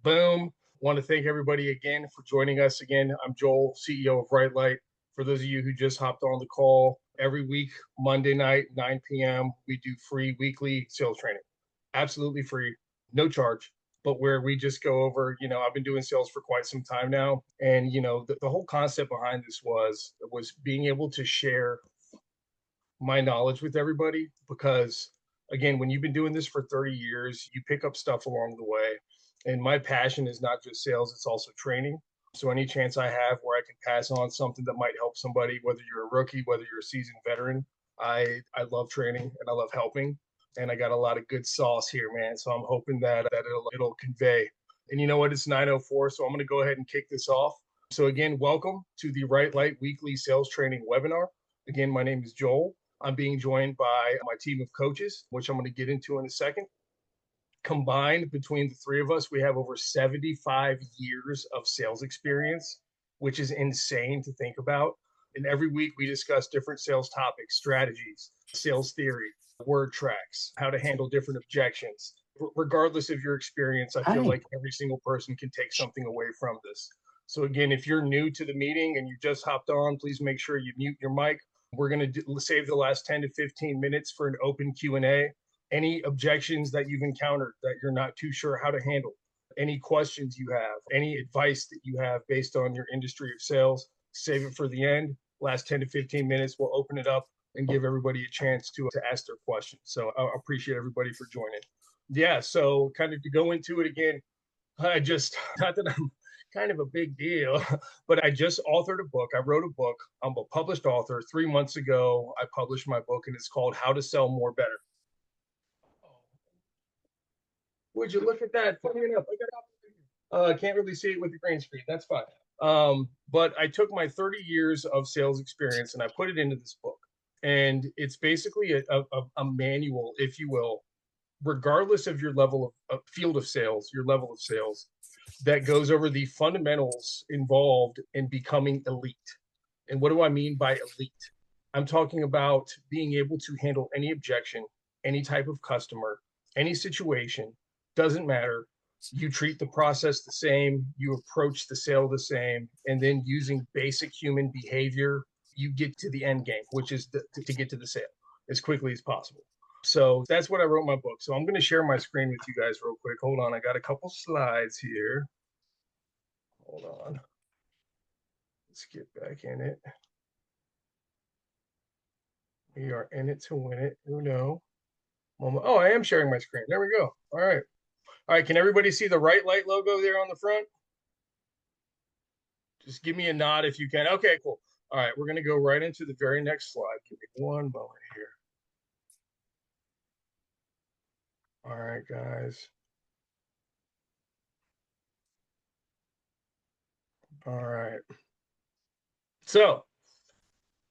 Boom. Want to thank everybody again for joining us again. I'm Joel, CEO of Wright. For those of you who just hopped on the call, every week, Monday night, 9 p.m., we do free weekly sales training. Absolutely free, no charge, but where we just go over, I've been doing sales for quite some time now. And, the whole concept behind this was being able to share my knowledge with everybody because again, when you've been doing this for 30 years, you pick up stuff along the way. And my passion is not just sales, it's also training. So any chance I have where I can pass on something that might help somebody, whether you're a rookie, whether you're a seasoned veteran, I love training and I love helping. And I got a lot of good sauce here, man. So I'm hoping that it'll convey. And you know what? It's 9:04, so I'm going to go ahead and kick this off. So again, welcome to the Wright Light Weekly Sales Training Webinar. Again, my name is Joel. I'm being joined by my team of coaches, which I'm going to get into in a second. Combined between the three of us, we have over 75 years of sales experience, which is insane to think about. And every week we discuss different sales topics, strategies, sales theory, word tracks, how to handle different objections. Regardless of your experience, I feel like every single person can take something away from this. So again, if you're new to the meeting and you just hopped on, please make sure you mute your mic. We're going to save the last 10 to 15 minutes for an open Q&A. Any objections that you've encountered that you're not too sure how to handle, any questions you have, any advice that you have based on your industry of sales, save it for the end. Last 10 to 15 minutes, we'll open it up and give everybody a chance to ask their questions. So I appreciate everybody for joining. Yeah, so kind of to go into it again, not that I'm kind of a big deal, but I just authored a book. I wrote a book. I'm a published author. 3 months ago, I published my book, and it's called How to Sell More Better. Would you look at that? Put it up. I can't really see it with the green screen. That's fine. But I took my 30 years of sales experience and I put it into this book. And it's basically a manual, if you will, regardless of your level of field of sales, your level of sales, that goes over the fundamentals involved in becoming elite. And what do I mean by elite? I'm talking about being able to handle any objection, any type of customer, any situation, doesn't matter. You treat the process the same, you approach the sale the same, and then using basic human behavior, you get to the end game, which is to get to the sale as quickly as possible. So that's what I wrote in my book. So I'm going to share my screen with you guys real quick. Hold on. I got a couple slides here. Hold on. Let's get back in it. We are in it to win it. Who knows? Oh, I am sharing my screen. There we go. All right. All right. Can everybody see the Wright Light logo there on the front? Just give me a nod if you can. Okay, cool. All right. We're going to go right into the very next slide. Give me one moment here. All right, guys. All right. So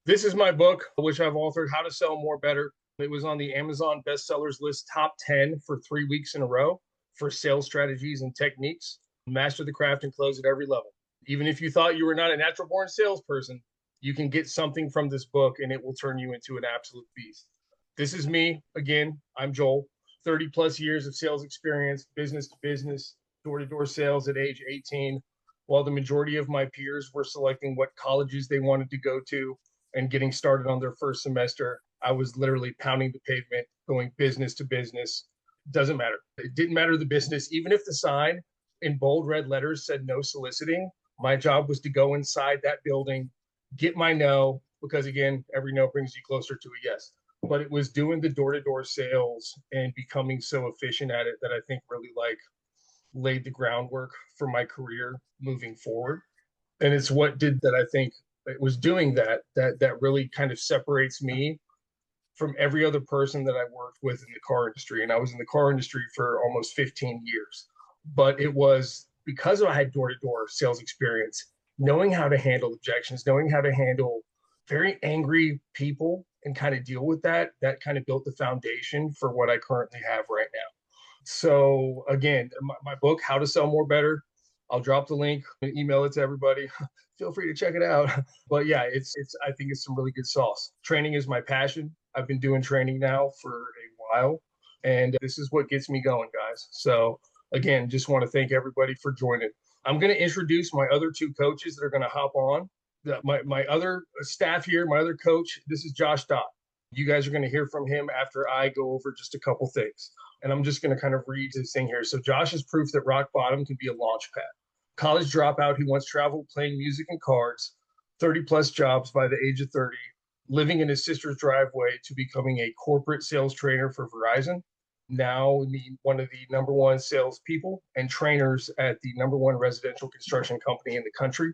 this is my book, which I've authored, How to Sell More Better. It was on the Amazon bestsellers list top 10 for 3 weeks in a row for sales strategies and techniques. Master the craft and close at every level. Even if you thought you were not a natural born salesperson, you can get something from this book and it will turn you into an absolute beast. This is me. Again, I'm Joel, 30 plus years of sales experience, business to business, door-to-door sales at age 18. While the majority of my peers were selecting what colleges they wanted to go to and getting started on their first semester, I was literally pounding the pavement, going business to business. Doesn't matter. It didn't matter the business. Even if the sign in bold red letters said no soliciting, my job was to go inside that building, get my no, because again, every no brings you closer to a yes. But it was doing the door-to-door sales and becoming so efficient at it that I think really laid the groundwork for my career moving forward. And it's what did that. I think it was doing that really kind of separates me from every other person that I worked with in the car industry. And I was in the car industry for almost 15 years. But it was because I had door-to-door sales experience, knowing how to handle objections, knowing how to handle very angry people and kind of deal with that kind of built the foundation for what I currently have right now. So again, my book, How to Sell More Better, I'll drop the link and email it to everybody. Feel free to check it out. But yeah, I think it's some really good sauce. Training is my passion. I've been doing training now for a while, and this is what gets me going, guys. So again, just want to thank everybody for joining. I'm going to introduce my other two coaches that are going to hop on. My other staff here, my other coach, this is Josh Dodd. You guys are going to hear from him after I go over just a couple things. And I'm just going to kind of read this thing here. So Josh is proof that rock bottom can be a launch pad. College dropout who once traveled playing music and cards, 30 plus jobs by the age of 30, living in his sister's driveway to becoming a corporate sales trainer for Verizon, now one of the number one salespeople and trainers at the number one residential construction company in the country.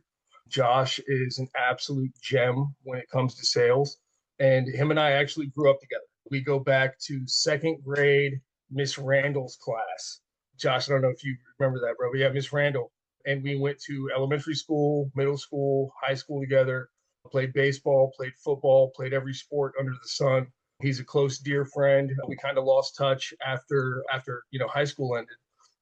Josh is an absolute gem when it comes to sales. And him and I actually grew up together. We go back to second grade, Miss Randall's class. Josh, I don't know if you remember that, bro, but yeah, Miss Randall. And we went to elementary school, middle school, high school together, played baseball, played football, played every sport under the sun. He's a close, dear friend. We kind of lost touch after high school ended,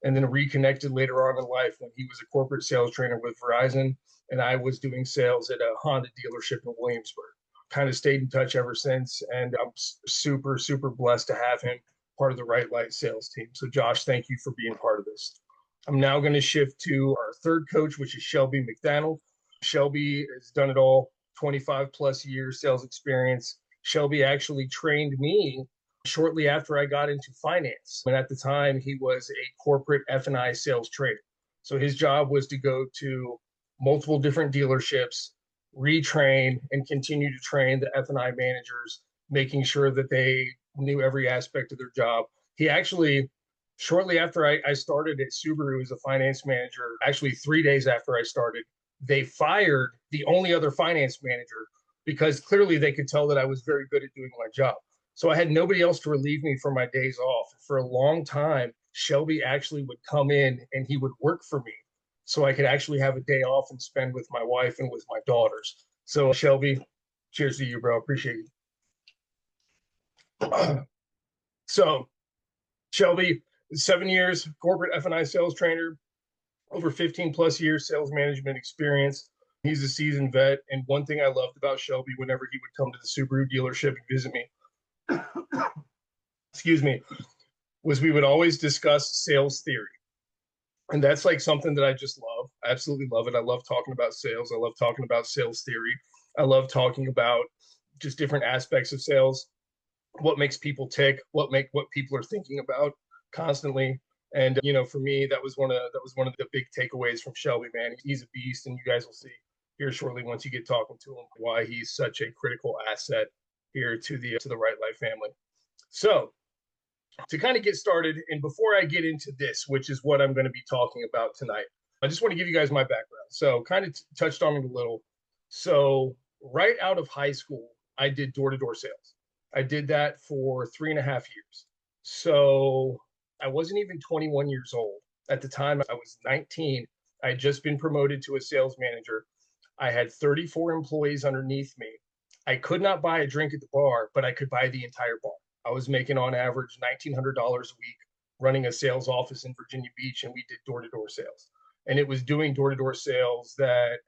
and then reconnected later on in life when he was a corporate sales trainer with Verizon, and I was doing sales at a Honda dealership in Williamsburg. Kind of stayed in touch ever since, and I'm super, super blessed to have him part of the Wright Light sales team. So, Josh, thank you for being part of this. I'm now going to shift to our third coach, which is Shelby McDannold. Shelby has done it all, 25 plus years sales experience. Shelby actually trained me shortly after I got into finance. And at the time, he was a corporate F&I sales trainer. So his job was to go to multiple different dealerships, retrain, and continue to train the F&I managers, making sure that they knew every aspect of their job. He actually, shortly after I started at Subaru as a finance manager, actually 3 days after I started, they fired the only other finance manager because clearly they could tell that I was very good at doing my job. So I had nobody else to relieve me for my days off. For a long time, Shelby actually would come in and he would work for me so I could actually have a day off and spend with my wife and with my daughters. So Shelby, cheers to you, bro. Appreciate you. So Shelby, 7 years corporate F&I sales trainer, over 15 plus years sales management experience. He's a seasoned vet. And one thing I loved about Shelby whenever he would come to the Subaru dealership and visit me, excuse me, was we would always discuss sales theory. And that's like something that I just love. I absolutely love it. I love talking about sales. I love talking about sales theory. I love talking about just different aspects of sales, what makes people tick, what people are thinking about constantly. And for me, that was one of the big takeaways from Shelby, man. He's a beast, and you guys will see here shortly once you get talking to him why he's such a critical asset here to the Wright Life family. So to kind of get started, and before I get into this, which is what I'm going to be talking about tonight, I just want to give you guys my background. So kind of touched on it a little. So right out of high school, I did door-to-door sales. I did that for 3.5 years. So I wasn't even 21 years old. At the time, I was 19. I had just been promoted to a sales manager. I had 34 employees underneath me. I could not buy a drink at the bar, but I could buy the entire bar. I was making on average $1,900 a week running a sales office in Virginia Beach, and we did door-to-door sales. And it was doing door-to-door sales that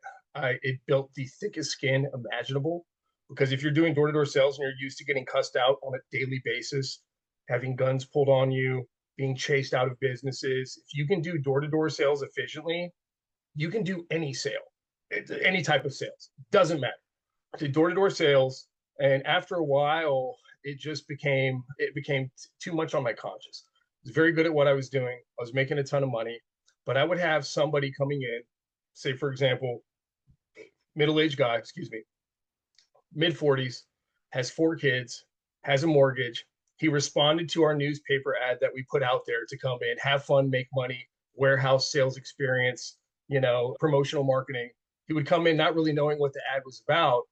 it built the thickest skin imaginable. Because if you're doing door-to-door sales and you're used to getting cussed out on a daily basis, having guns pulled on you, being chased out of businesses, if you can do door-to-door sales efficiently, you can do any sale, any type of sales. Doesn't matter. I did door-to-door sales, and after a while, it became too much on my conscience. I was very good at what I was doing. I was making a ton of money, but I would have somebody coming in, say, for example, middle-aged guy, mid-40s, has 4 kids, has a mortgage. He responded to our newspaper ad that we put out there to come in, have fun, make money, warehouse sales experience, promotional marketing. He would come in not really knowing what the ad was about.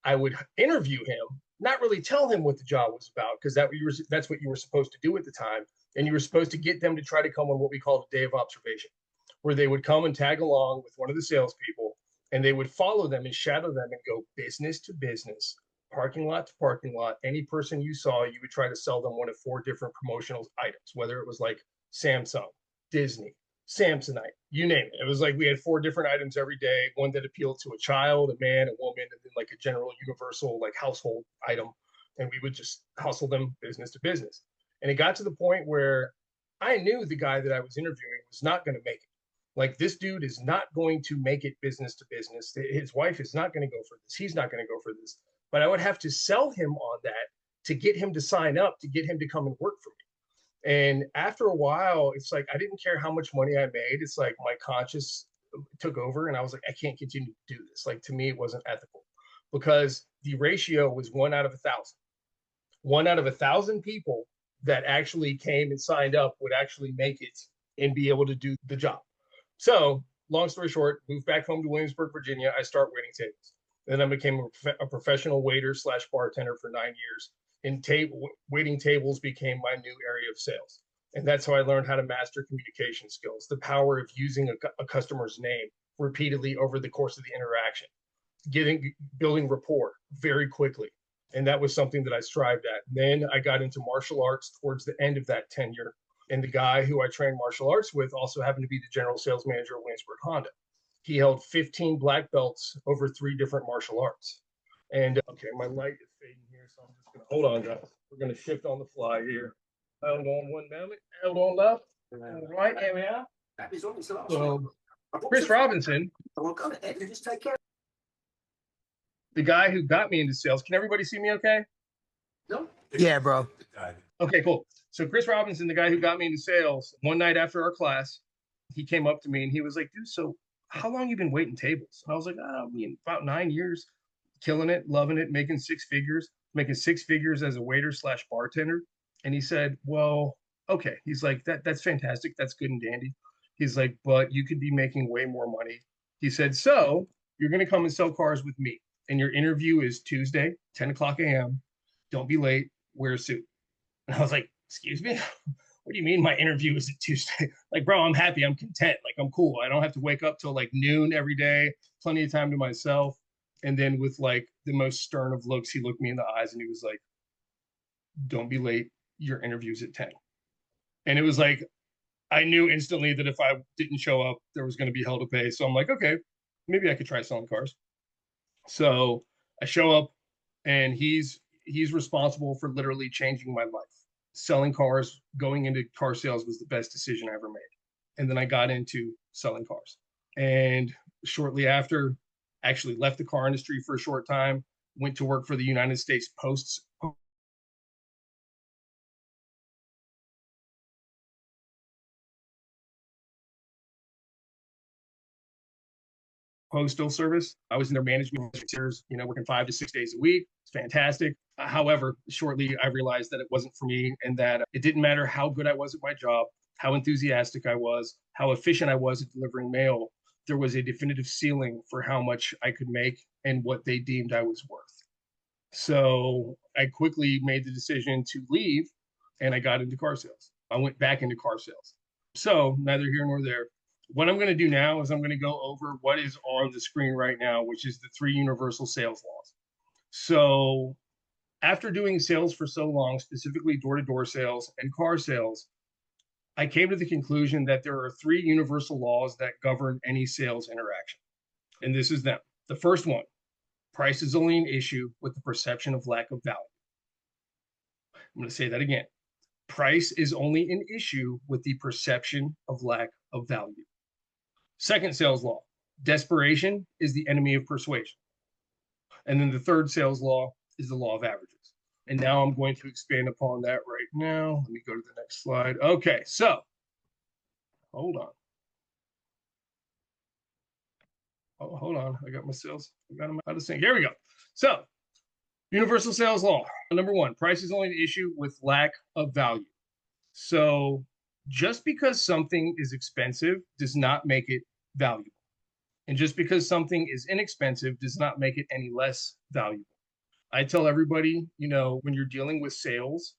I would interview him, not really tell him what the job was about, because that's what you were supposed to do at the time. And you were supposed to get them to try to come on what we called a day of observation, where they would come and tag along with one of the salespeople, and they would follow them and shadow them and go business to business, parking lot to parking lot. Any person you saw, you would try to sell them one of 4 different promotional items, whether it was like Samsung, Disney, Samsonite, you name it. It was like we had 4 different items every day, one that appealed to a child, a man, a woman, and then like a general universal like household item. And we would just hustle them business to business. And it got to the point where I knew the guy that I was interviewing was not going to make it. Like, this dude is not going to make it business to business. His wife is not going to go for this. He's not going to go for this. But I would have to sell him on that to get him to sign up, to get him to come and work for me. And after a while, it's like I didn't care how much money I made. It's like my conscience took over, and I was like, I can't continue to do this. Like, to me, it wasn't ethical, because the ratio was 1 out of 1,000. 1 out of 1,000 people that actually came and signed up would actually make it and be able to do the job. So, long story short, moved back home to Williamsburg, Virginia. I start waiting tables. Then I became a professional waiter slash bartender for 9 years. And waiting tables became my new area of sales. And that's how I learned how to master communication skills, the power of using a customer's name repeatedly over the course of the interaction, building rapport very quickly. And that was something that I strived at. Then I got into martial arts towards the end of that tenure. And the guy who I trained martial arts with also happened to be the general sales manager of Williamsburg Honda. He held 15 black belts over 3 different martial arts. And okay, my light is fading here, so I'm just going to hold on, guys. We're going to shift on the fly here. Hold on one moment. Hold on left. All right, here we are. So, Chris Robinson, the guy who got me into sales. Can everybody see me okay? No. Yeah, bro. Okay, cool. So Chris Robinson, the guy who got me into sales, one night after our class, he came up to me and he was like, dude, so how long you been waiting tables? And I was like, oh, I mean, about 9 years, killing it, loving it, making 6 figures, making 6 figures as a waiter slash bartender. And he said, well, okay. He's like, that's fantastic. That's good and dandy. He's like, but you could be making way more money. He said, so you're going to come and sell cars with me. And your interview is Tuesday, 10 o'clock a.m. Don't be late. Wear a suit. And I was like, excuse me? What do you mean my interview is Tuesday? Like, bro, I'm happy. I'm content. Like, I'm cool. I don't have to wake up till like noon every day. Plenty of time to myself. And then with like the most stern of looks, he looked me in the eyes and he was like, don't be late. Your interview's at 10. And it was like, I knew instantly that if I didn't show up, there was going to be hell to pay. So I'm like, okay, maybe I could try selling cars. So I show up and he's responsible for literally changing my life. Selling cars, going into car sales was the best decision I ever made. And then I got into selling cars. And shortly after, actually left the car industry for a short time, went to work for the United States Postal Service. I was in their management years, working 5 to 6 days a week. It's fantastic. However, shortly I realized that it wasn't for me and that it didn't matter how good I was at my job, how enthusiastic I was, how efficient I was at delivering mail. There was a definitive ceiling for how much I could make and what they deemed I was worth. So I quickly made the decision to leave and I got into car sales. I went back into car sales. So neither here nor there. What I'm going to do now is I'm going to go over what is on the screen right now, which is the 3 universal sales laws. So after doing sales for so long, specifically door-to-door sales and car sales, I came to the conclusion that there are 3 universal laws that govern any sales interaction. And this is them. The first one, price is only an issue with the perception of lack of value. I'm going to say that again. Price is only an issue with the perception of lack of value. Second sales law, desperation is the enemy of persuasion. And then the third sales law is the law of averages. And now I'm going to expand upon that right now. Let me go to the next slide. Okay, so hold on. Oh, hold on. I got my sales. I got them out of sync. Here we go. So universal sales law. Number 1, price is only an issue with lack of value. So just because something is expensive does not make it valuable. And just because something is inexpensive does not make it any less valuable. I tell everybody, when you're dealing with sales,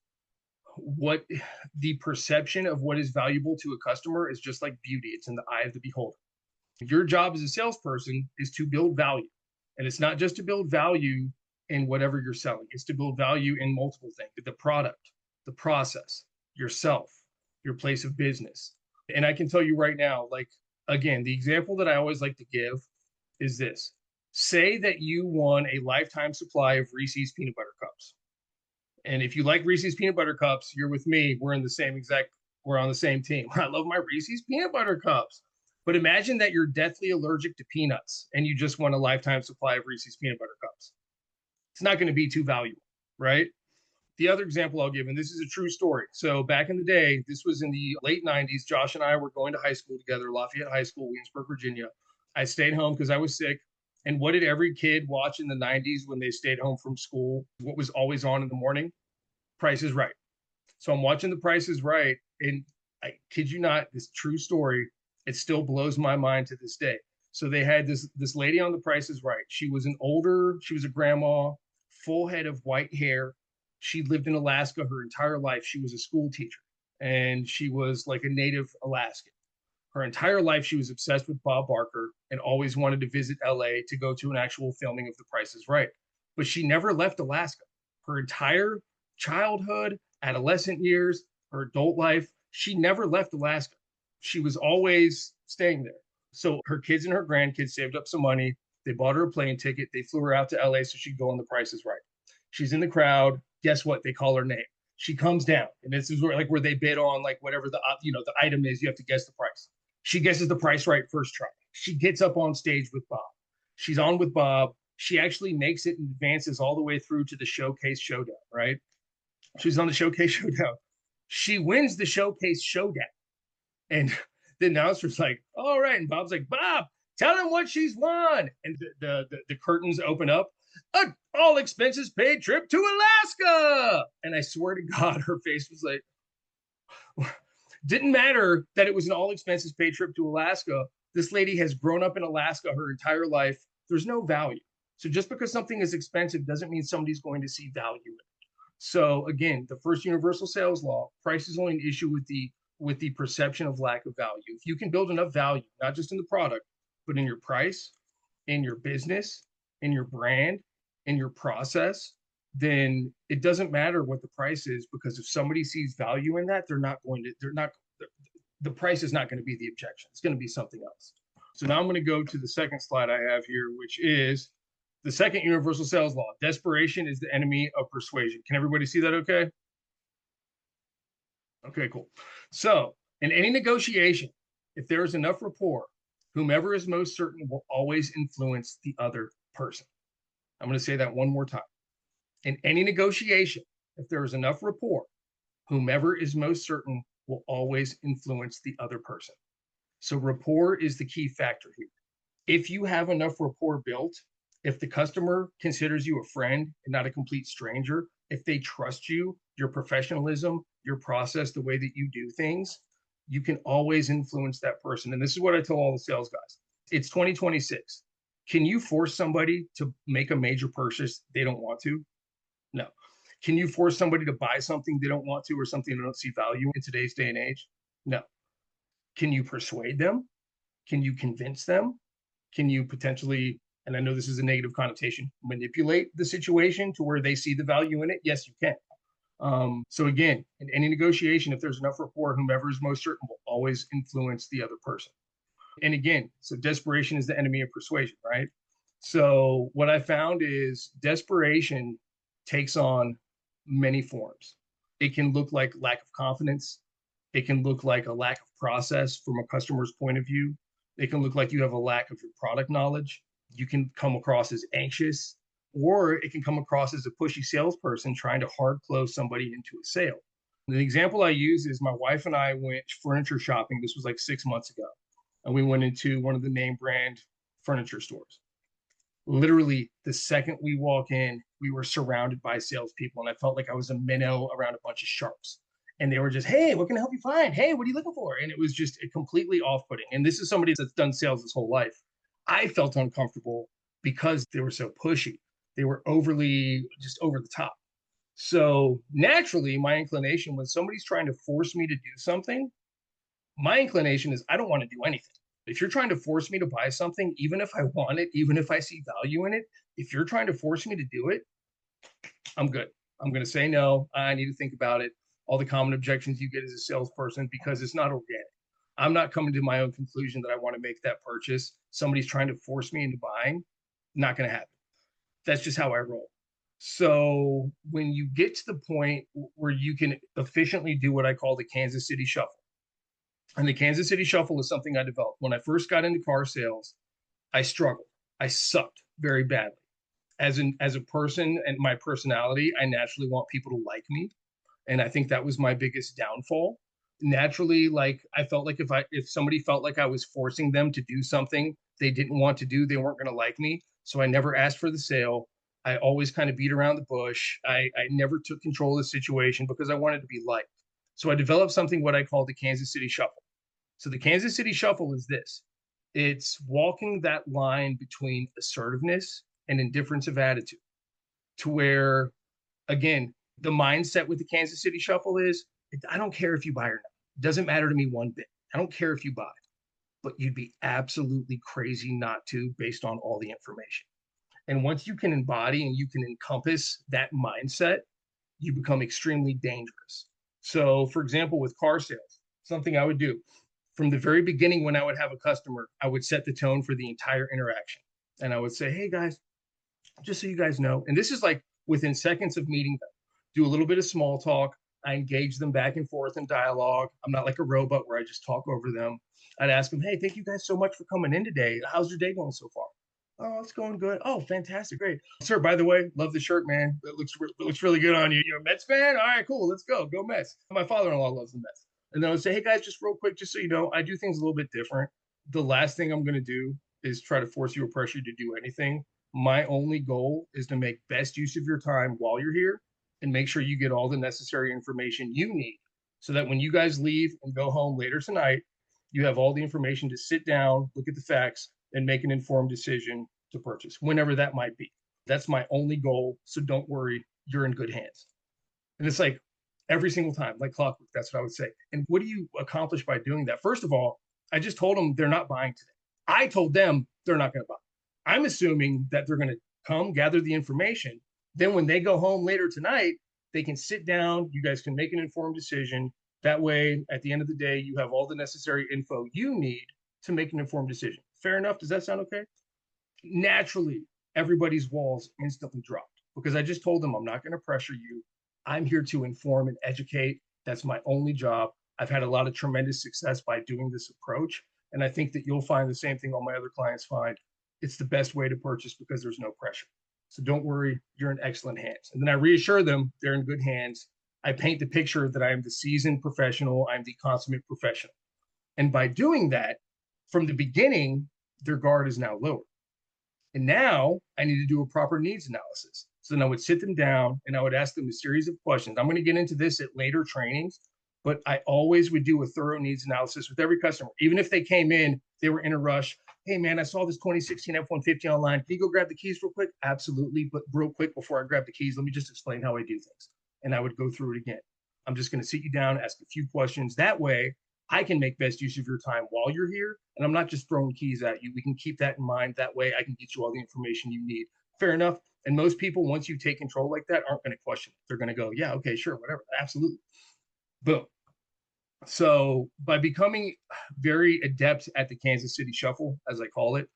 what the perception of what is valuable to a customer is just like beauty. It's in the eye of the beholder. Your job as a salesperson is to build value. And it's not just to build value in whatever you're selling. It's to build value in multiple things: the product, the process, yourself, your place of business. And I can tell you right now, again, the example that I always like to give is this. Say that you won a lifetime supply of Reese's peanut butter cups. And if you like Reese's peanut butter cups, you're with me. We're in the same exact we're on the same team. I love my Reese's peanut butter cups. But imagine that you're deathly allergic to peanuts and you just want a lifetime supply of Reese's peanut butter cups. It's not going to be too valuable, right? The other example I'll give, and this is a true story. So back in the day, this was in the late 90s, Josh and I were going to high school together, Lafayette High School, Williamsburg, Virginia. I stayed home because I was sick. And what did every kid watch in the 90s when they stayed home from school? What was always on in the morning? Price is Right. So I'm watching The Price is Right. And I kid you not, this true story, it still blows my mind to this day. So they had this lady on The Price is Right. She was a grandma, full head of white hair. She lived in Alaska her entire life. She was a school teacher and she was like a native Alaskan. Her entire life, she was obsessed with Bob Barker and always wanted to visit LA to go to an actual filming of The Price is Right. But she never left Alaska. Her entire childhood, adolescent years, her adult life, she never left Alaska. She was always staying there. So her kids and her grandkids saved up some money. They bought her a plane ticket. They flew her out to LA so she'd go on The Price is Right. She's in the crowd. Guess what? They call her name. She comes down, and this is where they bid on like whatever the item is. You have to guess the price. She guesses the price right first try. She gets up on stage with Bob. She's on with Bob. She actually makes it and advances all the way through to the Showcase Showdown, right? She's on the Showcase Showdown. She wins the Showcase Showdown. And the announcer's like, all right. And Bob's like, Bob, tell him what she's won. And the curtains open up. An all expenses paid trip to Alaska. And I swear to God, her face was like, didn't matter that it was an all expenses paid trip to Alaska. This lady has grown up in Alaska her entire life. There's no value. So just because something is expensive doesn't mean somebody's going to see value in it. So again, the first universal sales law, price is only an issue with the perception of lack of value. If you can build enough value, not just in the product, but in your price, in your business, in your brand, in your process, then it doesn't matter what the price is, because if somebody sees value in that, the price is not going to be the objection. It's going to be something else. So now I'm going to go to the second slide I have here, which is the second universal sales law. Desperation is the enemy of persuasion. Can everybody see that okay? Okay, cool. So in any negotiation, if there is enough rapport, whomever is most certain will always influence the other person. I'm going to say that one more time. In any negotiation, if there is enough rapport, whomever is most certain will always influence the other person. So rapport is the key factor here. If you have enough rapport built, if the customer considers you a friend and not a complete stranger, if they trust you, your professionalism, your process, the way that you do things, you can always influence that person. And this is what I tell all the sales guys. It's 2026. Can you force somebody to make a major purchase they don't want to? No. Can you force somebody to buy something they don't want to, or something they don't see value in today's day and age? No. Can you persuade them? Can you convince them? Can you potentially, and I know this is a negative connotation, manipulate the situation to where they see the value in it? Yes, you can. So again, in any negotiation, if there's enough rapport, whomever is most certain will always influence the other person. And again, so desperation is the enemy of persuasion, right? So what I found is desperation takes on many forms. It can look like lack of confidence. It can look like a lack of process from a customer's point of view. It can look like you have a lack of your product knowledge. You can come across as anxious, or it can come across as a pushy salesperson trying to hard close somebody into a sale. The example I use is my wife and I went furniture shopping. This was like 6 months ago. And we went into one of the name brand furniture stores. Literally, the second we walk in, we were surrounded by salespeople, and I felt like I was a minnow around a bunch of sharks. And they were just, hey, what can I help you find? Hey, what are you looking for? And it was just completely off-putting. And this is somebody that's done sales his whole life. I felt uncomfortable because they were so pushy. They were overly, just over the top. So naturally, my inclination, when somebody's trying to force me to do something, my inclination is I don't want to do anything. If you're trying to force me to buy something, even if I want it, even if I see value in it, if you're trying to force me to do it, I'm good. I'm going to say no. I need to think about it. All the common objections you get as a salesperson, because it's not organic. I'm not coming to my own conclusion that I want to make that purchase. Somebody's trying to force me into buying. Not going to happen. That's just how I roll. So when you get to the point where you can efficiently do what I call the Kansas City Shuffle, and the Kansas City Shuffle is something I developed. When I first got into car sales, I struggled. I sucked very badly. As a person and my personality, I naturally want people to like me. And I think that was my biggest downfall. Naturally, like I felt like if somebody felt like I was forcing them to do something they didn't want to do, they weren't going to like me. So I never asked for the sale. I always kind of beat around the bush. I never took control of the situation because I wanted to be liked. So I developed something what I call the Kansas City Shuffle. So the Kansas City Shuffle is this. It's walking that line between assertiveness and indifference of attitude to where, again, the mindset with the Kansas City Shuffle is I don't care if you buy or not. It doesn't matter to me one bit. I don't care if you buy, but you'd be absolutely crazy not to based on all the information. And once you can embody and you can encompass that mindset, you become extremely dangerous. So, for example, with car sales, something I would do from the very beginning when I would have a customer, I would set the tone for the entire interaction. And I would say, hey guys, just so you guys know, and this is like within seconds of meeting them, do a little bit of small talk. I engage them back and forth in dialogue. I'm not like a robot where I just talk over them. I'd ask them, hey, thank you guys so much for coming in today. How's your day going so far? Oh, it's going good. Oh, fantastic. Great. Sir, by the way, love the shirt, man. It looks really good on you. You're a Mets fan? All right, cool. Let's go. Go Mets. My father-in-law loves the Mets. And then I would say, hey guys, just real quick, just so you know, I do things a little bit different. The last thing I'm going to do is try to force you or pressure you to do anything. My only goal is to make best use of your time while you're here and make sure you get all the necessary information you need so that when you guys leave and go home later tonight, you have all the information to sit down, look at the facts, and make an informed decision to purchase, whenever that might be. That's my only goal. So don't worry, you're in good hands. And it's like every single time, like clockwork, that's what I would say. And what do you accomplish by doing that? First of all, I just told them they're not buying today. I told them they're not going to buy. I'm assuming that they're going to come gather the information. Then when they go home later tonight, they can sit down. You guys can make an informed decision. That way, at the end of the day, you have all the necessary info you need to make an informed decision. Fair enough? Does that sound okay? Naturally, everybody's walls instantly dropped because I just told them I'm not going to pressure you. I'm here to inform and educate. That's my only job. I've had a lot of tremendous success by doing this approach. And I think that you'll find the same thing all my other clients find. It's the best way to purchase because there's no pressure. So don't worry, you're in excellent hands. And then I reassure them they're in good hands. I paint the picture that I am the seasoned professional. I'm the consummate professional. And by doing that, from the beginning, their guard is now lowered. And now I need to do a proper needs analysis. So then I would sit them down and I would ask them a series of questions. I'm going to get into this at later trainings, but I always would do a thorough needs analysis with every customer. Even if they came in, they were in a rush. Hey man, I saw this 2016 F-150 online. Can you go grab the keys real quick? Absolutely. But real quick, before I grab the keys, let me just explain how I do things. And I would go through it again. I'm just going to sit you down, ask a few questions. That way I can make best use of your time while you're here. And I'm not just throwing keys at you. We can keep that in mind. That way I can get you all the information you need. Fair enough. And most people, once you take control like that, aren't going to question it. They're going to go, yeah, okay, sure, whatever. Absolutely. Boom. So by becoming very adept at the Kansas City Shuffle, as I call it,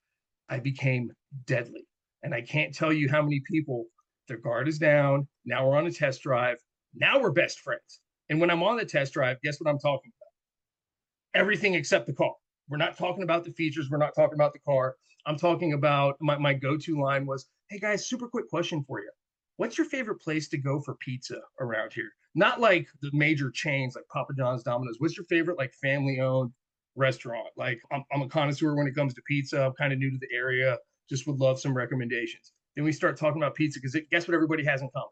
I became deadly. And I can't tell you how many people, their guard is down. Now we're on a test drive. Now we're best friends. And when I'm on the test drive, guess what I'm talking about? Everything except the car. We're not talking about the features. We're not talking about the car. I'm talking about my go-to line was, hey guys, super quick question for you. What's your favorite place to go for pizza around here? Not like the major chains like Papa John's, Domino's. What's your favorite like family-owned restaurant? Like I'm a connoisseur when it comes to pizza. I'm kind of new to the area. Just would love some recommendations. Then we start talking about pizza because guess what everybody has in common?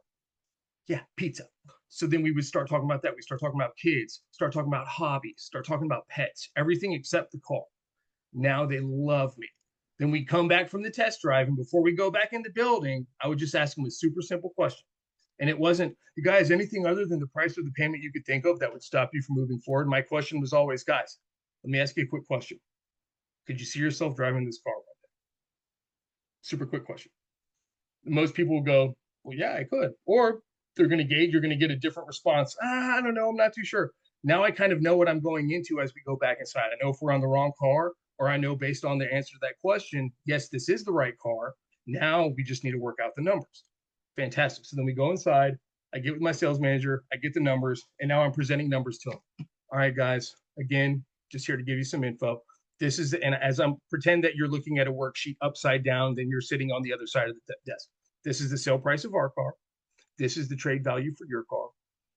Yeah, pizza. So then we would start talking about that. We start talking about kids, start talking about hobbies, start talking about pets, everything except the car. Now they love me. Then we come back from the test drive. And before we go back in the building, I would just ask them a super simple question. And it wasn't, you guys, anything other than the price of the payment you could think of that would stop you from moving forward. My question was always, guys, let me ask you a quick question. Could you see yourself driving this car one day? Super quick question. Most people will go, well, yeah, I could. Or they're going to gauge, you're going to get a different response. I don't know. I'm not too sure. Now I kind of know what I'm going into as we go back inside. I know if we're on the wrong car, or I know based on the answer to that question, yes, this is the right car. Now we just need to work out the numbers. Fantastic. So then we go inside, I get with my sales manager, I get the numbers, and now I'm presenting numbers to them. All right, guys, again, just here to give you some info. This is, and as I'm pretend that you're looking at a worksheet upside down, then you're sitting on the other side of the desk. This is the sale price of our car. This is the trade value for your car.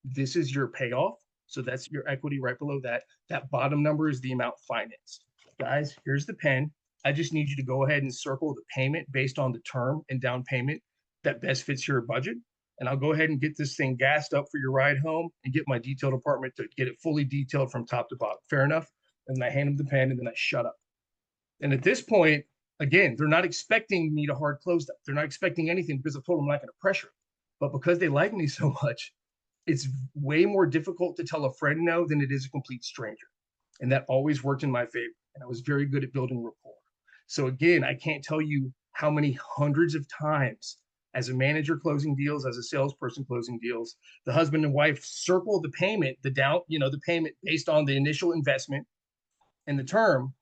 This is your payoff. So that's your equity right below that. That bottom number is the amount financed. Guys, here's the pen. I just need you to go ahead and circle the payment based on the term and down payment that best fits your budget. And I'll go ahead and get this thing gassed up for your ride home and get my detail department to get it fully detailed from top to bottom. Fair enough? And then I hand them the pen and then I shut up. And at this point, again, they're not expecting me to hard close them. They're not expecting anything because I've told them I'm not going to pressure. But because they like me so much, it's way more difficult to tell a friend no than it is a complete stranger. And that always worked in my favor. And I was very good at building rapport. So again, I can't tell you how many hundreds of times as a manager closing deals, as a salesperson closing deals, the husband and wife circle the payment, the payment based on the initial investment and the term.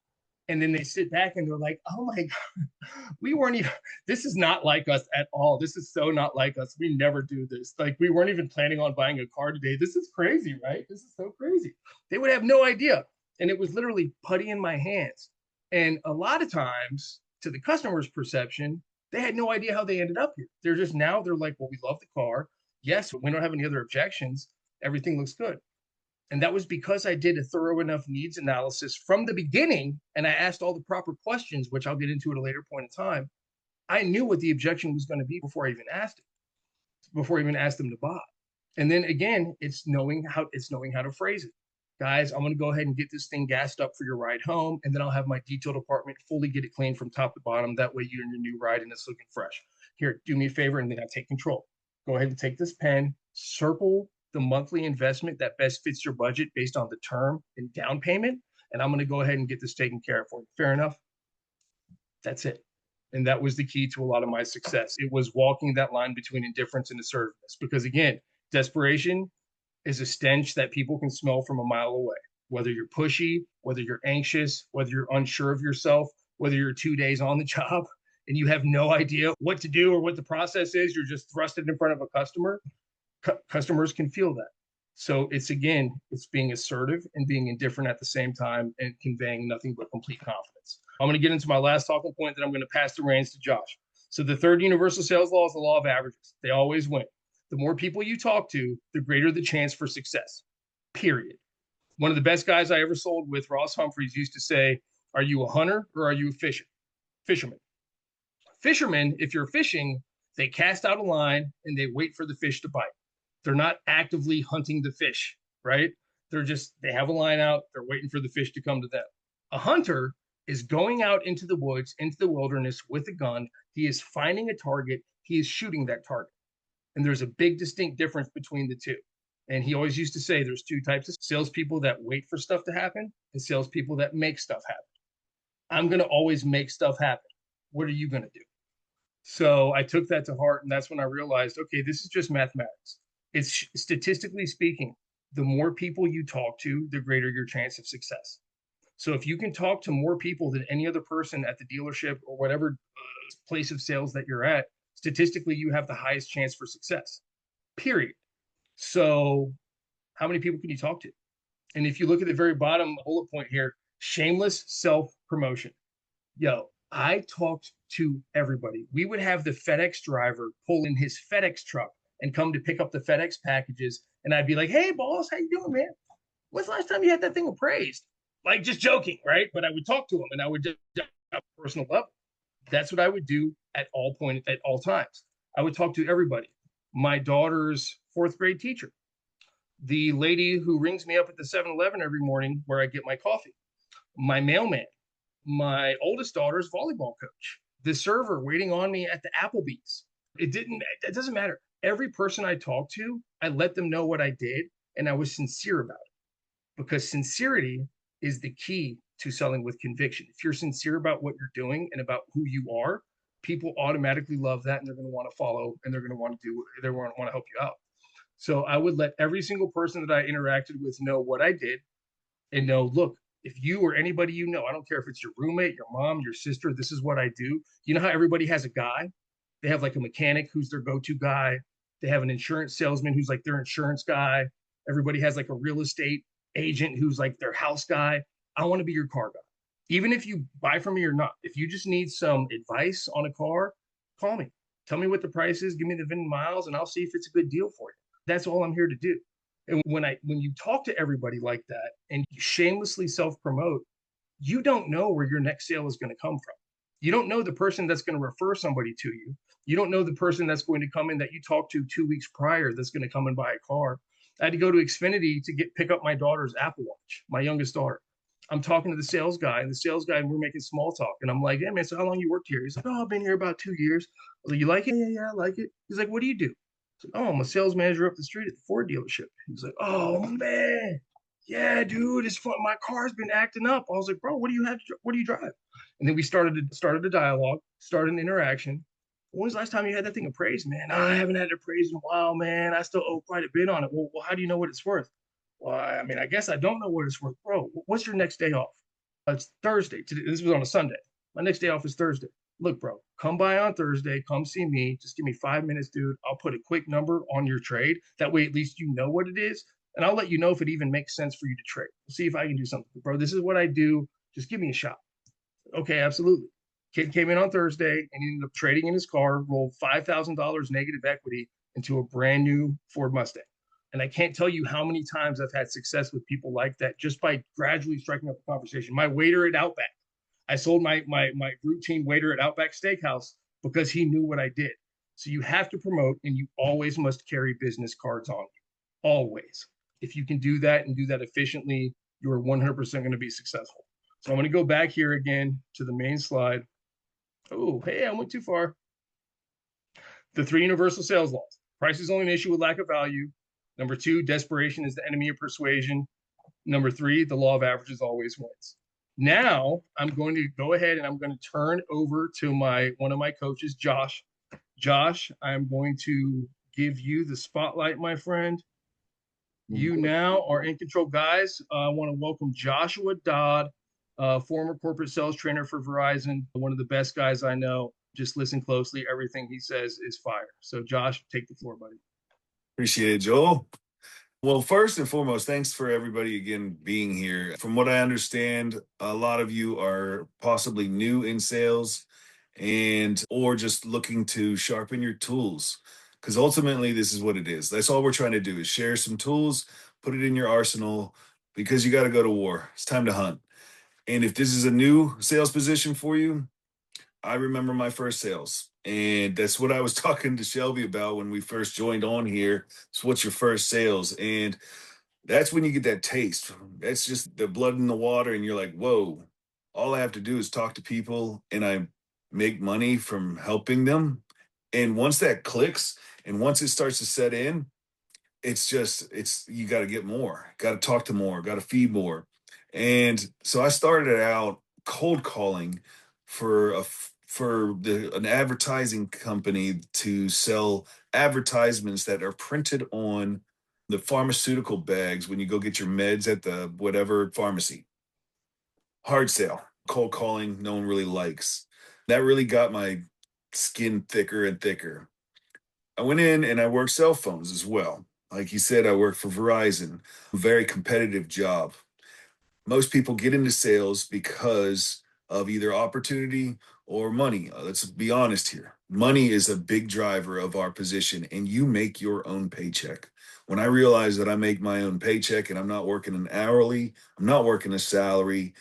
And then they sit back and they're like, oh my God, we weren't even, this is not like us at all. This is so not like us. We never do this. Like, we weren't even planning on buying a car today. This is crazy, right? This is so crazy. They would have no idea. And it was literally putty in my hands. And a lot of times, to the customer's perception, they had no idea how they ended up here. They're like, well, we love the car. Yes, we don't have any other objections. Everything looks good. And that was because I did a thorough enough needs analysis from the beginning, and I asked all the proper questions, which I'll get into at a later point in time. I knew what the objection was going to be before I even asked them to buy. And then again, it's knowing how to phrase it. Guys, I'm going to go ahead and get this thing gassed up for your ride home, and then I'll have my detail department fully get it cleaned from top to bottom. That way you're in your new ride and it's looking fresh. Here, do me a favor, and then I take control. Go ahead and take this pen, circle the monthly investment that best fits your budget based on the term and down payment, and I'm going to go ahead and get this taken care of for you. Fair enough? That's it. And that was the key to a lot of my success. It was walking that line between indifference and assertiveness, because again, desperation is a stench that people can smell from a mile away. Whether you're pushy, whether you're anxious, whether you're unsure of yourself, whether you're 2 days on the job and you have no idea what to do or what the process is, you're just thrusted in front of a customer. Customers can feel that. So it's being assertive and being indifferent at the same time and conveying nothing but complete confidence. I'm going to get into my last talking point, then I'm going to pass the reins to Josh. So the third universal sales law is the law of averages. They always win. The more people you talk to, the greater the chance for success, period. One of the best guys I ever sold with, Ross Humphreys, used to say, are you a hunter or are you a fisherman? Fishermen, if you're fishing, they cast out a line and they wait for the fish to bite. They're not actively hunting the fish, right? They have a line out. They're waiting for the fish to come to them. A hunter is going out into the woods, into the wilderness with a gun. He is finding a target. He is shooting that target. And there's a big distinct difference between the two. And he always used to say there's two types of salespeople that wait for stuff to happen and salespeople that make stuff happen. I'm going to always make stuff happen. What are you going to do? So I took that to heart, and that's when I realized, okay, this is just mathematics. It's statistically speaking, the more people you talk to, the greater your chance of success. So if you can talk to more people than any other person at the dealership or whatever place of sales that you're at, statistically, you have the highest chance for success, period. So how many people can you talk to? And if you look at the very bottom bullet point here, shameless self-promotion. Yo, I talked to everybody. We would have the FedEx driver pull in his FedEx truck and come to pick up the FedEx packages. And I'd be like, hey, boss, how you doing, man? When's the last time you had that thing appraised? Like, just joking, right? But I would talk to him and I would just at a personal level. That's what I would do at all times. I would talk to everybody. My daughter's fourth grade teacher, the lady who rings me up at the 7-Eleven every morning where I get my coffee, my mailman, my oldest daughter's volleyball coach, the server waiting on me at the Applebee's. It doesn't matter. Every person I talked to, I let them know what I did, and I was sincere about it, because sincerity is the key to selling with conviction. If you're sincere about what you're doing and about who you are, people automatically love that, and they're going to want to follow, and they're going to want to help you out. So I would let every single person that I interacted with know what I did, and know, look, if you or anybody I don't care if it's your roommate, your mom, your sister, this is what I do. You know how everybody has a guy? They have like a mechanic who's their go-to guy. They have an insurance salesman who's like their insurance guy. Everybody has like a real estate agent who's like their house guy. I want to be your car guy. Even if you buy from me or not, if you just need some advice on a car, call me. Tell me what the price is, give me the VIN miles, and I'll see if it's a good deal for you. That's all I'm here to do. And when you talk to everybody like that and you shamelessly self-promote, you don't know where your next sale is going to come from. You don't know the person that's going to refer somebody to you. You don't know the person that's going to come in that you talked to 2 weeks prior that's going to come and buy a car. I had to go to Xfinity to pick up my daughter's Apple Watch, my youngest daughter. I'm talking to the sales guy, and we're making small talk. And I'm like, hey, man, so how long you worked here? He's like, oh, I've been here about 2 years. I was like, you like it? Yeah, I like it. He's like, what do you do? I was like, oh, I'm a sales manager up the street at the Ford dealership. He's like, oh, man. Yeah, dude, it's fun. My car's been acting up. I was like, bro, what do you drive? And then we started a dialogue, started an interaction. When was the last time you had that thing appraised, man? I haven't had it appraised in a while, man. I still owe quite a bit on it. Well, how do you know what it's worth? Well, I mean, I guess I don't know what it's worth. Bro, what's your next day off? It's Thursday. This was on a Sunday. My next day off is Thursday. Look, bro, come by on Thursday. Come see me. Just give me 5 minutes, dude. I'll put a quick number on your trade. That way, at least you know what it is. And I'll let you know if it even makes sense for you to trade. We'll see if I can do something. Bro, this is what I do. Just give me a shot. Okay, absolutely. Kid came in on Thursday and he ended up trading in his car, rolled $5,000 negative equity into a brand new Ford Mustang. And I can't tell you how many times I've had success with people like that just by gradually striking up a conversation. My waiter at Outback, I sold my routine waiter at Outback Steakhouse because he knew what I did. So you have to promote, and you always must carry business cards on you. Always. If you can do that and do that efficiently, you are 100% going to be successful. So I'm going to go back here again to the main slide. Oh, hey, I went too far. The 3 universal sales laws. Price is only an issue with lack of value. Number 2, desperation is the enemy of persuasion. Number 3, the law of averages always wins. Now I'm going to go ahead and I'm going to turn over to one of my coaches, Josh. Josh, I'm going to give you the spotlight, my friend. You now are in control, guys. I want to welcome Joshua Dodd, former corporate sales trainer for Verizon, one of the best guys I know. Just listen closely. Everything he says is fire. So, Josh, take the floor, buddy. Appreciate it, Joel. Well, first and foremost, thanks for everybody again being here. From what I understand, a lot of you are possibly new in sales or just looking to sharpen your tools. Because ultimately, this is what it is. That's all we're trying to do is share some tools, put it in your arsenal, because you got to go to war. It's time to hunt. And if this is a new sales position for you, I remember my first sales. And that's what I was talking to Shelby about when we first joined on here. So what's your first sales? And that's when you get that taste. That's just the blood in the water. And you're like, whoa, all I have to do is talk to people and I make money from helping them. And once that clicks and once it starts to set in, you got to get more, got to talk to more, got to feed more. And so I started out cold calling for an advertising company to sell advertisements that are printed on the pharmaceutical bags when you go get your meds at the whatever pharmacy. Hard sale, cold calling, no one really likes. That really got my skin thicker and thicker. I went in and I worked cell phones as well. Like you said, I worked for Verizon, a very competitive job. Most people get into sales because of either opportunity or money. Let's be honest here. Money is a big driver of our position, and you make your own paycheck. When I realized that I make my own paycheck and I'm not working an hourly, I'm not working a salary,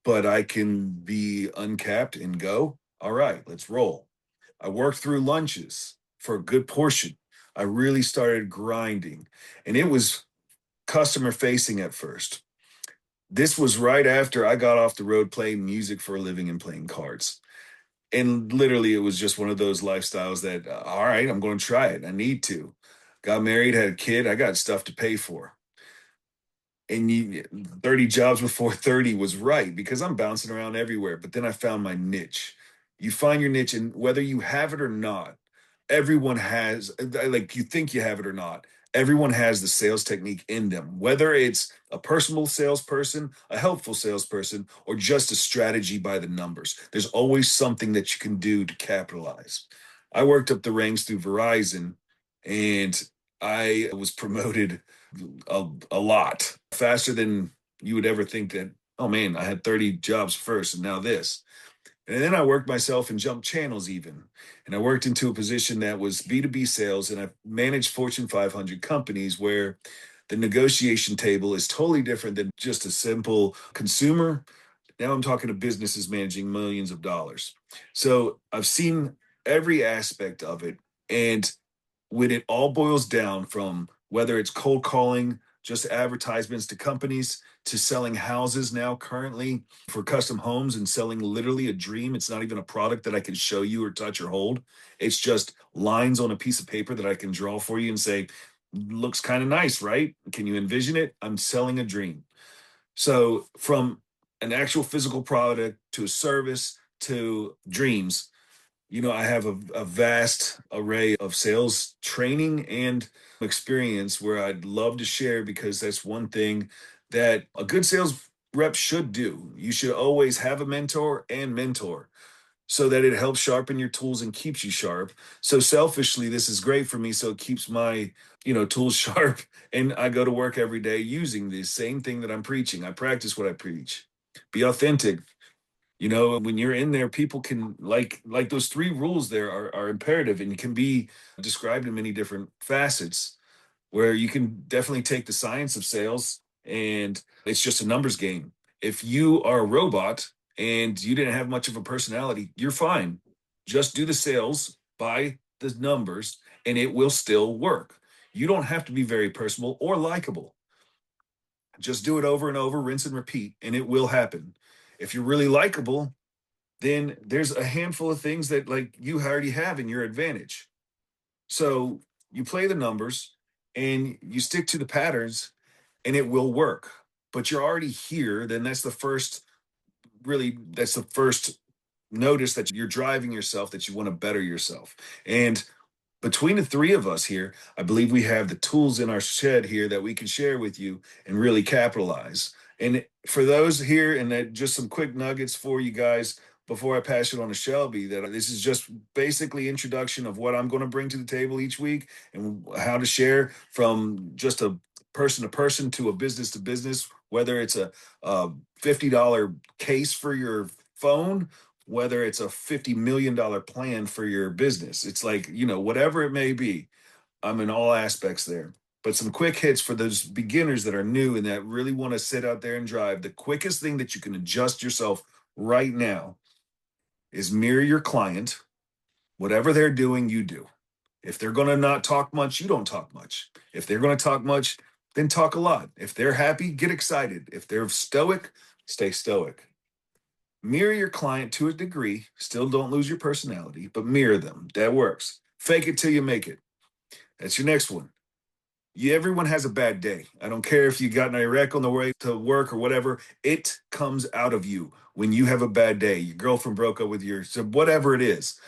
but I can be uncapped and go, all right, let's roll. I worked through lunches for a good portion. I really started grinding, and it was customer facing at first. This was right after I got off the road playing music for a living and playing cards. And literally, it was just one of those lifestyles that, all right, I'm going to try it. I need to. Got married, had a kid. I got stuff to pay for. And 30 jobs before 30 was right because I'm bouncing around everywhere. But then I found my niche. You find your niche, and whether you have it or not, everyone has, like you think you have it or not, everyone has the sales technique in them, whether it's a personal salesperson, a helpful salesperson, or just a strategy by the numbers. There's always something that you can do to capitalize. I worked up the ranks through Verizon, and I was promoted a lot faster than you would ever think that, oh man, I had 30 jobs first and now this. And then I worked myself and jumped channels even. And I worked into a position that was B2B sales, and I managed Fortune 500 companies where the negotiation table is totally different than just a simple consumer. Now I'm talking to businesses managing millions of dollars. So I've seen every aspect of it. And when it all boils down from whether it's cold calling, just advertisements to companies, to selling houses now currently for custom homes and selling literally a dream. It's not even a product that I can show you or touch or hold. It's just lines on a piece of paper that I can draw for you and say, looks kind of nice, right? Can you envision it? I'm selling a dream. So from an actual physical product to a service to dreams, I have a vast array of sales training and experience where I'd love to share, because that's one thing that a good sales rep should do. You should always have a mentor and mentor so that it helps sharpen your tools and keeps you sharp. So selfishly, this is great for me. So it keeps my, tools sharp. And I go to work every day using the same thing that I'm preaching. I practice what I preach. Be authentic. When you're in there, people can like those three rules there are imperative and can be described in many different facets, where you can definitely take the science of sales and it's just a numbers game. If you are a robot and you didn't have much of a personality, you're fine. Just do the sales by the numbers and it will still work. You don't have to be very personable or likable. Just do it over and over, rinse and repeat, and it will happen. If you're really likable, then there's a handful of things that like you already have in your advantage. So you play the numbers and you stick to the patterns and it will work. But you're already here, then that's the first notice that you're driving yourself, that you want to better yourself. And between the three of us here, I believe we have the tools in our shed here that we can share with you and really capitalize. And for those here, and that just some quick nuggets for you guys before I pass it on to Shelby, that this is just basically introduction of what I'm going to bring to the table each week and how to share from just a person to person to a business to business, whether it's a $50 case for your phone, whether it's a $50 million plan for your business. It's like, whatever it may be, I'm in all aspects there. But some quick hits for those beginners that are new and that really want to sit out there and drive. The quickest thing that you can adjust yourself right now is mirror your client. Whatever they're doing, you do. If they're going to not talk much, you don't talk much. If they're going to talk much, then talk a lot. If they're happy, get excited. If they're stoic, stay stoic. Mirror your client to a degree. Still don't lose your personality, but mirror them. That works. Fake it till you make it. That's your next one. Everyone has a bad day. I don't care if you got in a wreck on the way to work or whatever. It comes out of you when you have a bad day. Your girlfriend broke up with you, so whatever it is.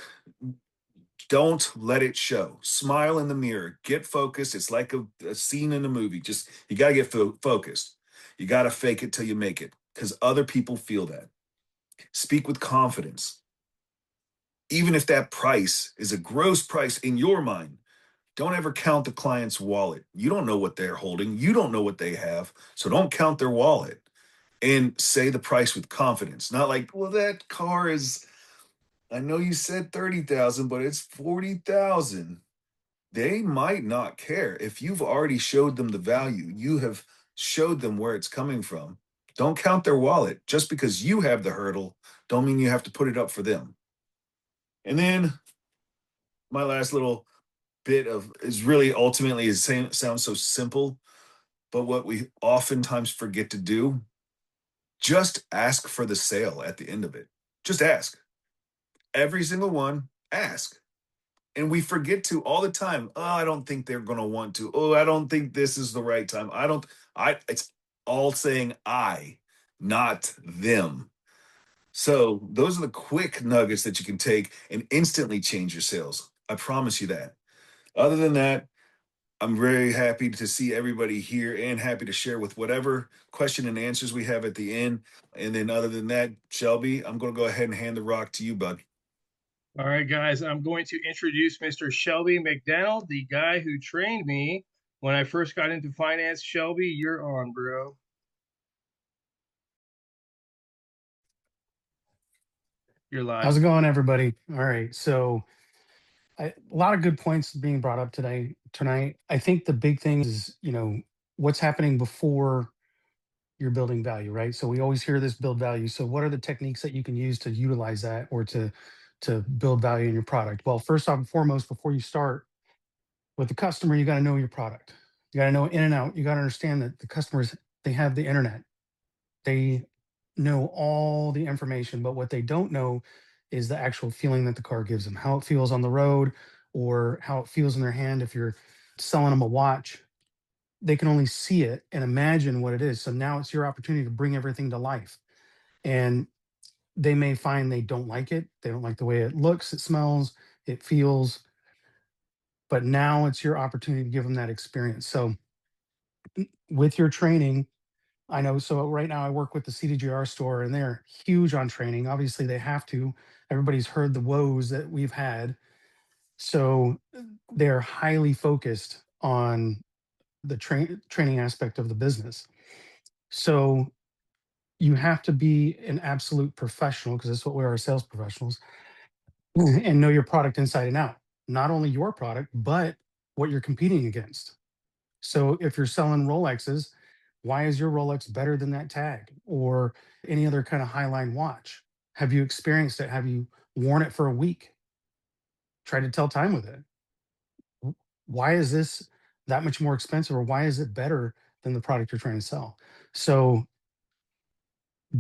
Don't let it show. Smile in the mirror. Get focused. It's like a scene in a movie. Just, you got to get focused. You got to fake it till you make it, because other people feel that. Speak with confidence. Even if that price is a gross price in your mind, don't ever count the client's wallet. You don't know what they're holding. You don't know what they have. So don't count their wallet, and say the price with confidence. Not like, well, that car is, I know you said 30,000, but it's 40,000. They might not care. If you've already showed them the value, you have showed them where it's coming from. Don't count their wallet. Just because you have the hurdle, don't mean you have to put it up for them. And then my last little bit of is really ultimately sounds so simple, but what we oftentimes forget to do, just ask for the sale at the end of it. Just ask. Every single one, ask. And we forget to all the time. Oh, I don't think they're going to want to. Oh, I don't think this is the right time. It's all saying I, not them. So those are the quick nuggets that you can take and instantly change your sales. I promise you that. Other than that, I'm very happy to see everybody here and happy to share with whatever question and answers we have at the end. And then other than that, Shelby, I'm going to go ahead and hand the rock to you, bud. All right, guys, I'm going to introduce Mr. Shelby McDannold, the guy who trained me when I first got into finance. Shelby, you're on, bro. You're How's live. it going, everybody? All right. So, a lot of good points being brought up tonight. I think the big thing is, what's happening before you're building value, right? So we always hear this build value. So what are the techniques that you can use to utilize that or to build value in your product? Well, first off and foremost, before you start with the customer, you got to know your product. You got to know in and out. You got to understand that the customers, they have the internet. They know all the information, but what they don't know is the actual feeling that the car gives them, how it feels on the road or how it feels in their hand. If you're selling them a watch, they can only see it and imagine what it is. So now it's your opportunity to bring everything to life. And they may find they don't like it. They don't like the way it looks, it smells, it feels. But now it's your opportunity to give them that experience. So with your training, I know. So right now I work with the CDGR store and they're huge on training. Obviously they have to. Everybody's heard the woes that we've had. So they're highly focused on the training aspect of the business. So you have to be an absolute professional because that's what we are, sales professionals, and know your product inside and out. Not only your product, but what you're competing against. So if you're selling Rolexes, why is your Rolex better than that tag or any other kind of highline watch? Have you experienced it? Have you worn it for a week? Try to tell time with it. Why is this that much more expensive or why is it better than the product you're trying to sell? So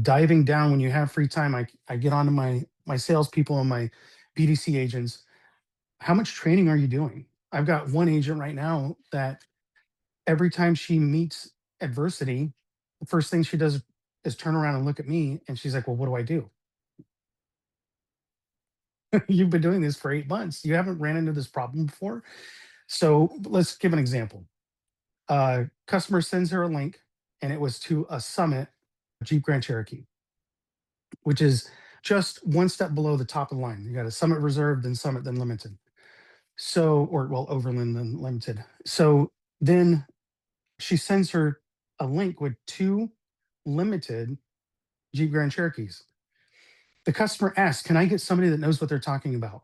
diving down when you have free time, I get onto my salespeople and my BDC agents. How much training are you doing? I've got one agent right now that every time she meets adversity, the first thing she does is turn around and look at me and she's like, well, what do I do? You've been doing this for 8 months. You haven't ran into this problem before. So let's give an example. Customer sends her a link and it was to a Summit Jeep Grand Cherokee, which is just one step below the top of the line. You got a Summit Reserve, then Summit, then Limited. So, or well, Overland, then Limited. So then she sends her a link with two limited Jeep Grand Cherokees. The customer asks, can I get somebody that knows what they're talking about?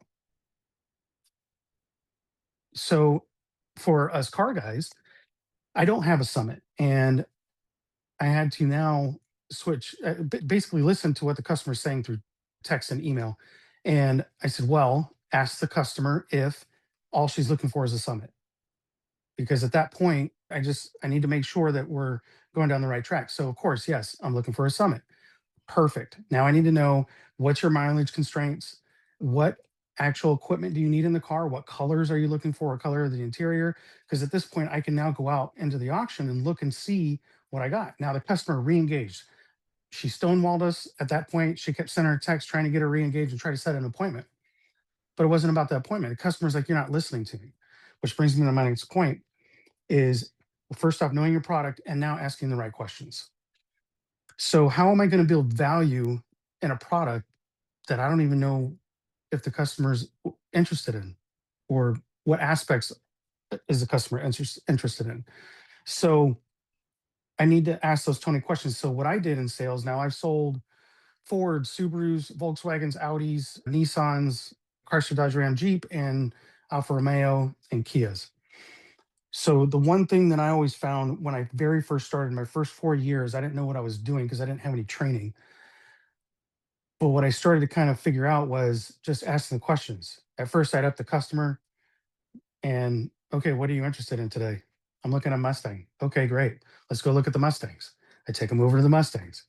So for us car guys, I don't have a Summit. And I had to now switch, basically listen to what the customer is saying through text and email. And I said, well, ask the customer if all she's looking for is a Summit. Because at that point, I need to make sure that we're going down the right track. So of course, yes, I'm looking for a Summit. Perfect. Now I need to know what's your mileage constraints, what actual equipment do you need in the car, what colors are you looking for, what color of the interior? Because at this point, I can now go out into the auction and look and see what I got. Now the customer re-engaged. She stonewalled us at that point. She kept sending her text trying to get her re-engaged and try to set an appointment. But it wasn't about the appointment. The customer's like, you're not listening to me. Which brings me to my next point is, first off, knowing your product and now asking the right questions. So how am I going to build value in a product that I don't even know if the customer's interested in, or what aspects is the customer interested in? So I need to ask those 20 questions. So what I did in sales, now I've sold Ford, Subarus, Volkswagens, Audis, Nissans, Chrysler, Dodge, Ram, Jeep, and Alfa Romeo and Kias. So the one thing that I always found when I very first started, my first 4 years, I didn't know what I was doing because I didn't have any training. But what I started to kind of figure out was just asking the questions. At first, I'd up the customer and, okay, what are you interested in today? I'm looking at Mustang. Okay, great. Let's go look at the Mustangs. I take them over to the Mustangs.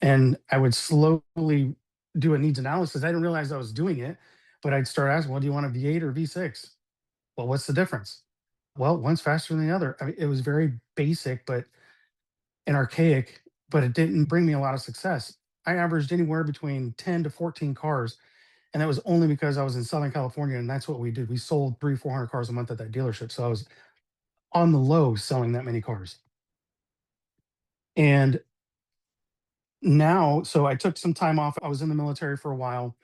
And I would slowly do a needs analysis. I didn't realize I was doing it, but I'd start asking, well, do you want a V8 or V6? Well, what's the difference? Well, one's faster than the other. I mean, it was very basic, but and archaic, but it didn't bring me a lot of success. I averaged anywhere between 10 to 14 cars. And that was only because I was in Southern California. And that's what we did. We sold 400 cars a month at that dealership. So I was on the low selling that many cars. And now, so I took some time off. I was in the military for a while.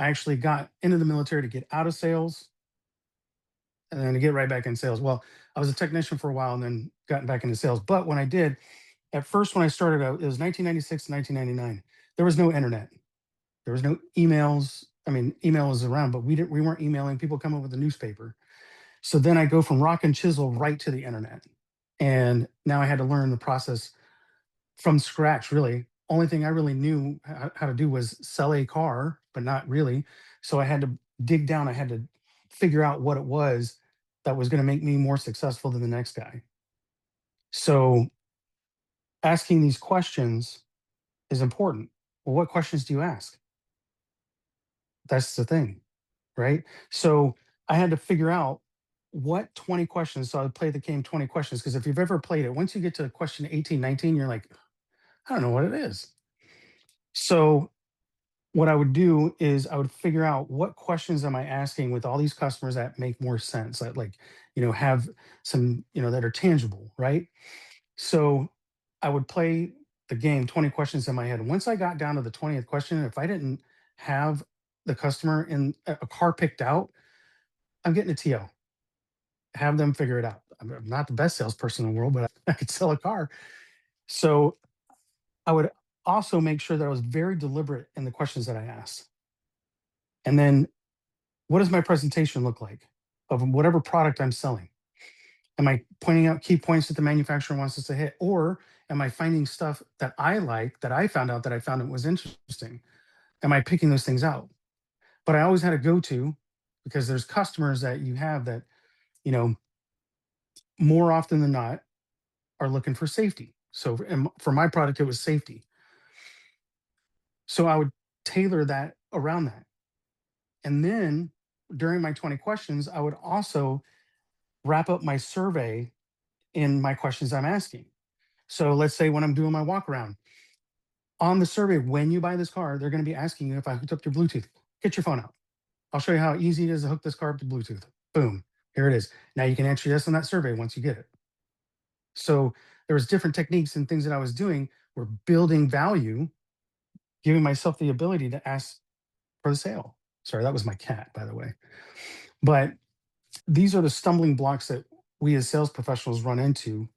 I actually got into the military to get out of sales and then to get right back in sales. Well, I was a technician for a while and then got back into sales. But when I did, at first, when I started out, it was 1996 to 1999. There was no internet. There was no emails. I mean, email was around, but we weren't emailing. People come up with a newspaper. So then I go from rock and chisel right to the internet. And now I had to learn the process from scratch, really. Only thing I really knew how to do was sell a car, but not really. So I had to dig down. I had to figure out what it was that was going to make me more successful than the next guy. So asking these questions is important. Well, what questions do you ask? That's the thing, right? So I had to figure out what 20 questions. So I would play the game 20 questions, because if you've ever played it, once you get to question 18, 19, you're like, I don't know what it is. So what I would do is I would figure out what questions am I asking with all these customers that make more sense, that like, have some, that are tangible, right? So I would play the game 20 questions in my head. And once I got down to the 20th question, if I didn't have the customer in a car picked out, I'm getting a TO. Have them figure it out. I'm not the best salesperson in the world, but I could sell a car. So I would also make sure that I was very deliberate in the questions that I asked. And then what does my presentation look like of whatever product I'm selling? Am I pointing out key points that the manufacturer wants us to hit? Or am I finding stuff that I like, that I found out that I found it was interesting? Am I picking those things out? But I always had a go-to, because there's customers that you have that, more often than not are looking for safety. So for my product, it was safety. So I would tailor that around that. And then during my 20 questions, I would also wrap up my survey in my questions I'm asking. So let's say when I'm doing my walk around, on the survey, when you buy this car, they're going to be asking you if I hooked up your Bluetooth. Get your phone out. I'll show you how easy it is to hook this car up to Bluetooth. Boom, here it is. Now you can answer yes on that survey once you get it. So there was different techniques and things that I was doing were building value, giving myself the ability to ask for the sale. Sorry, that was my cat, by the way. But these are the stumbling blocks that we as sales professionals run into.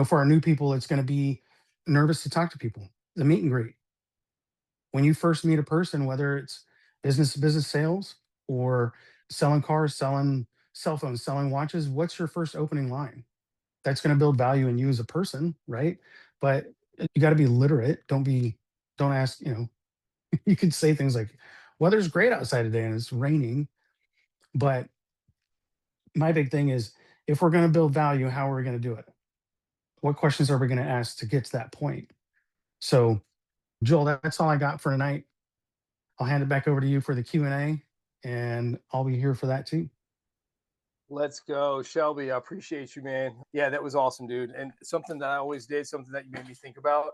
For our new people, it's going to be nervous to talk to people, the meet and greet. When you first meet a person, whether it's business to business sales or selling cars, selling cell phones, selling watches, what's your first opening line? That's going to build value in you as a person, right? But you got to be literate. Don't ask, you could say things like, weather's great outside today and it's raining. But my big thing is, if we're going to build value, how are we going to do it? What questions are we going to ask to get to that point? So, Joel, that's all I got for tonight. I'll hand it back over to you for the Q&A, and I'll be here for that too. Let's go, Shelby. I appreciate you, man. Yeah, that was awesome, dude. And something that I always did, something that you made me think about,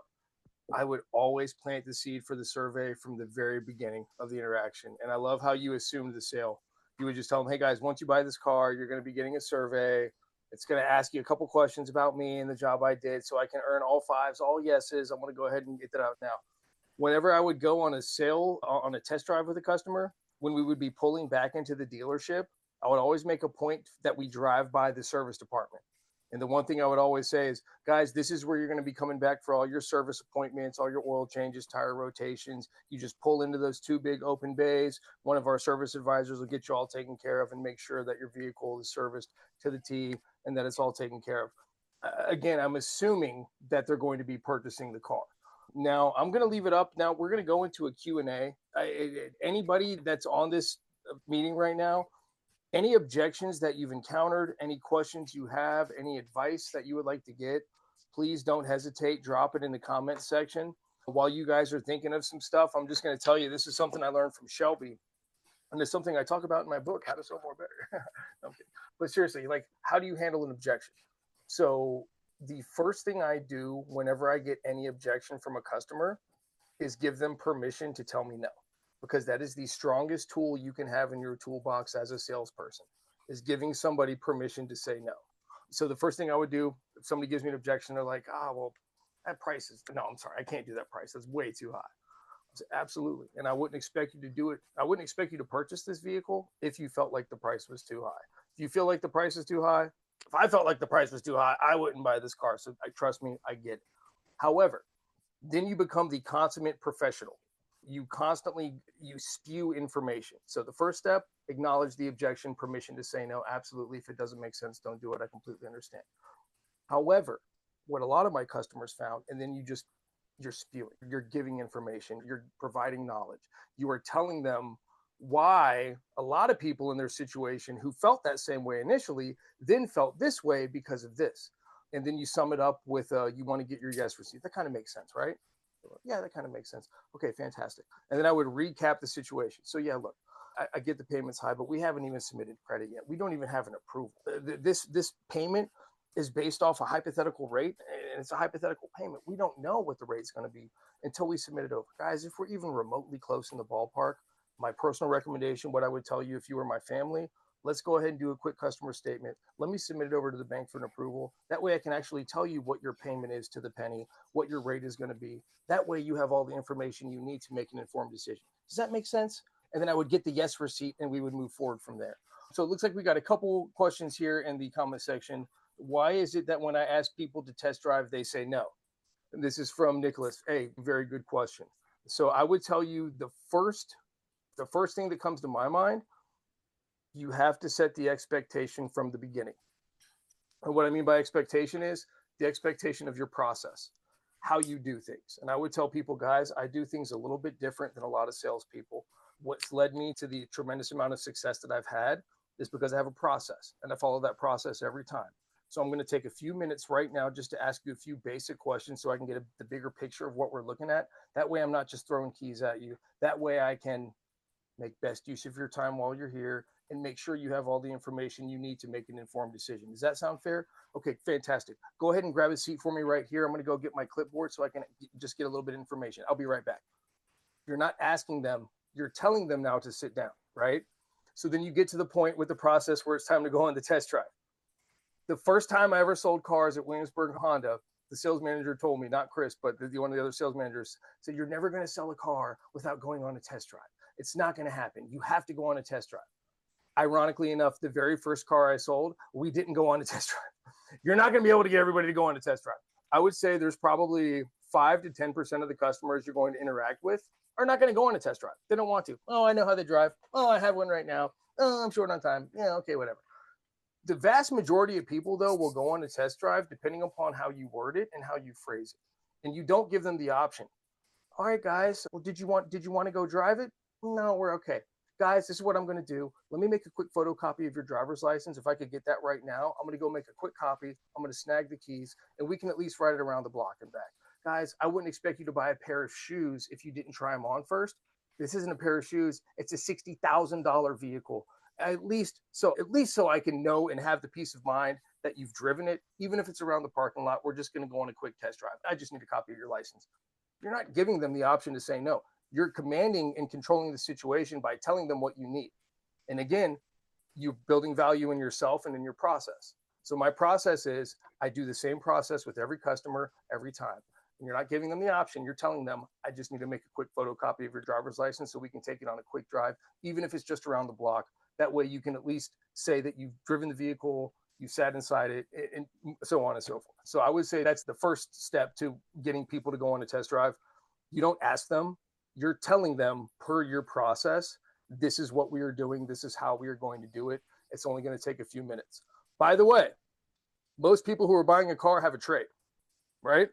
I would always plant the seed for the survey from the very beginning of the interaction. And I love how you assumed the sale. You would just tell them, hey guys, once you buy this car, you're going to be getting a survey. It's going to ask you a couple questions about me and the job I did, so I can earn all fives, all yeses. I'm going to go ahead and get that out now. Whenever I would go on a sale, on a test drive with a customer, when we would be pulling back into the dealership, I would always make a point that we drive by the service department. And the one thing I would always say is, guys, this is where you're going to be coming back for all your service appointments, all your oil changes, tire rotations. You just pull into those two big open bays. One of our service advisors will get you all taken care of and make sure that your vehicle is serviced to the T and that it's all taken care of. Again, I'm assuming that they're going to be purchasing the car. Now, I'm going to leave it up. Now, we're going to go into a Q&A. Anybody that's on this meeting right now, any objections that you've encountered, any questions you have, any advice that you would like to get, please don't hesitate. Drop it in the comment section. While you guys are thinking of some stuff, I'm just going to tell you, this is something I learned from Shelby. And it's something I talk about in my book, How to Sell More Better. No, I'm kidding. But seriously, like, how do you handle an objection? So the first thing I do whenever I get any objection from a customer is give them permission to tell me no. Because that is the strongest tool you can have in your toolbox as a salesperson, is giving somebody permission to say no. So the first thing I would do, if somebody gives me an objection, they're like, well, that price is, no, I'm sorry, I can't do that price. That's way too high. Absolutely. And I wouldn't expect you to do it. I wouldn't expect you to purchase this vehicle if you felt like the price was too high. If you feel like the price is too high, if I felt like the price was too high, I wouldn't buy this car. So trust me, I get it. However, then you become the consummate professional. You spew information. So the first step, acknowledge the objection, permission to say no. Absolutely. If it doesn't make sense, don't do it. I completely understand. However, what a lot of my customers found, and then you're spewing, you're giving information, you're providing knowledge. You are telling them why a lot of people in their situation who felt that same way initially then felt this way because of this. And then you sum it up with you want to get your yes receipt. That kind of makes sense, right? Yeah, that kind of makes sense. Okay, fantastic. And then I would recap the situation. So yeah, look, I get the payment's high, but we haven't even submitted credit yet. We don't even have an approval. This payment is based off a hypothetical rate, and it's a hypothetical payment. We don't know what the rate's going to be until we submit it over. Guys, if we're even remotely close in the ballpark, my personal recommendation, what I would tell you if you were my family, let's go ahead and do a quick customer statement. Let me submit it over to the bank for an approval. That way I can actually tell you what your payment is to the penny, what your rate is going to be. That way you have all the information you need to make an informed decision. Does that make sense? And then I would get the yes receipt and we would move forward from there. So it looks like we got a couple questions here in the comment section. Why is it that when I ask people to test drive, they say no? And this is from Nicholas. Hey, very good question. So I would tell you the first thing that comes to my mind, you have to set the expectation from the beginning. And what I mean by expectation is the expectation of your process, how you do things. And I would tell people, guys, I do things a little bit different than a lot of salespeople. What's led me to the tremendous amount of success that I've had is because I have a process and I follow that process every time. So I'm going to take a few minutes right now just to ask you a few basic questions so I can get the bigger picture of what we're looking at. That way I'm not just throwing keys at you. That way I can make best use of your time while you're here and make sure you have all the information you need to make an informed decision. Does that sound fair? Okay, fantastic. Go ahead and grab a seat for me right here. I'm going to go get my clipboard so I can just get a little bit of information. I'll be right back. You're not asking them, you're telling them now to sit down, right? So then you get to the point with the process where it's time to go on the test drive. The first time I ever sold cars at Williamsburg Honda, the sales manager told me, not Chris, but one of the other sales managers said, you're never going to sell a car without going on a test drive. It's not going to happen. You have to go on a test drive. Ironically enough, the very first car I sold, we didn't go on a test drive. You're not going to be able to get everybody to go on a test drive. I would say there's probably 5 to 10% of the customers you're going to interact with are not going to go on a test drive. They don't want to. Oh, I know how they drive. Oh, I have one right now. Oh, I'm short on time. Yeah, okay, whatever. The vast majority of people, though, will go on a test drive depending upon how you word it and how you phrase it. And you don't give them the option. All right, guys, well, did you want to go drive it? No, we're okay. Guys, this is what I'm going to do. Let me make a quick photocopy of your driver's license. If I could get that right now, I'm going to go make a quick copy. I'm going to snag the keys, and we can at least ride it around the block and back. Guys, I wouldn't expect you to buy a pair of shoes if you didn't try them on first. This isn't a pair of shoes. It's a $60,000 vehicle. At least so I can know and have the peace of mind that you've driven it, even if it's around the parking lot. We're just going to go on a quick test drive. I just need a copy of your license. You're not giving them the option to say no. You're commanding and controlling the situation by telling them what you need. And again, you're building value in yourself and in your process. So my process is I do the same process with every customer every time. And you're not giving them the option. You're telling them, I just need to make a quick photocopy of your driver's license so we can take it on a quick drive, even if it's just around the block. That way you can at least say that you've driven the vehicle, you sat inside it, and so on and so forth. So I would say that's the first step to getting people to go on a test drive. You don't ask them. You're telling them per your process, this is what we are doing. This is how we are going to do it. It's only going to take a few minutes. By the way, most people who are buying a car have a trade, right?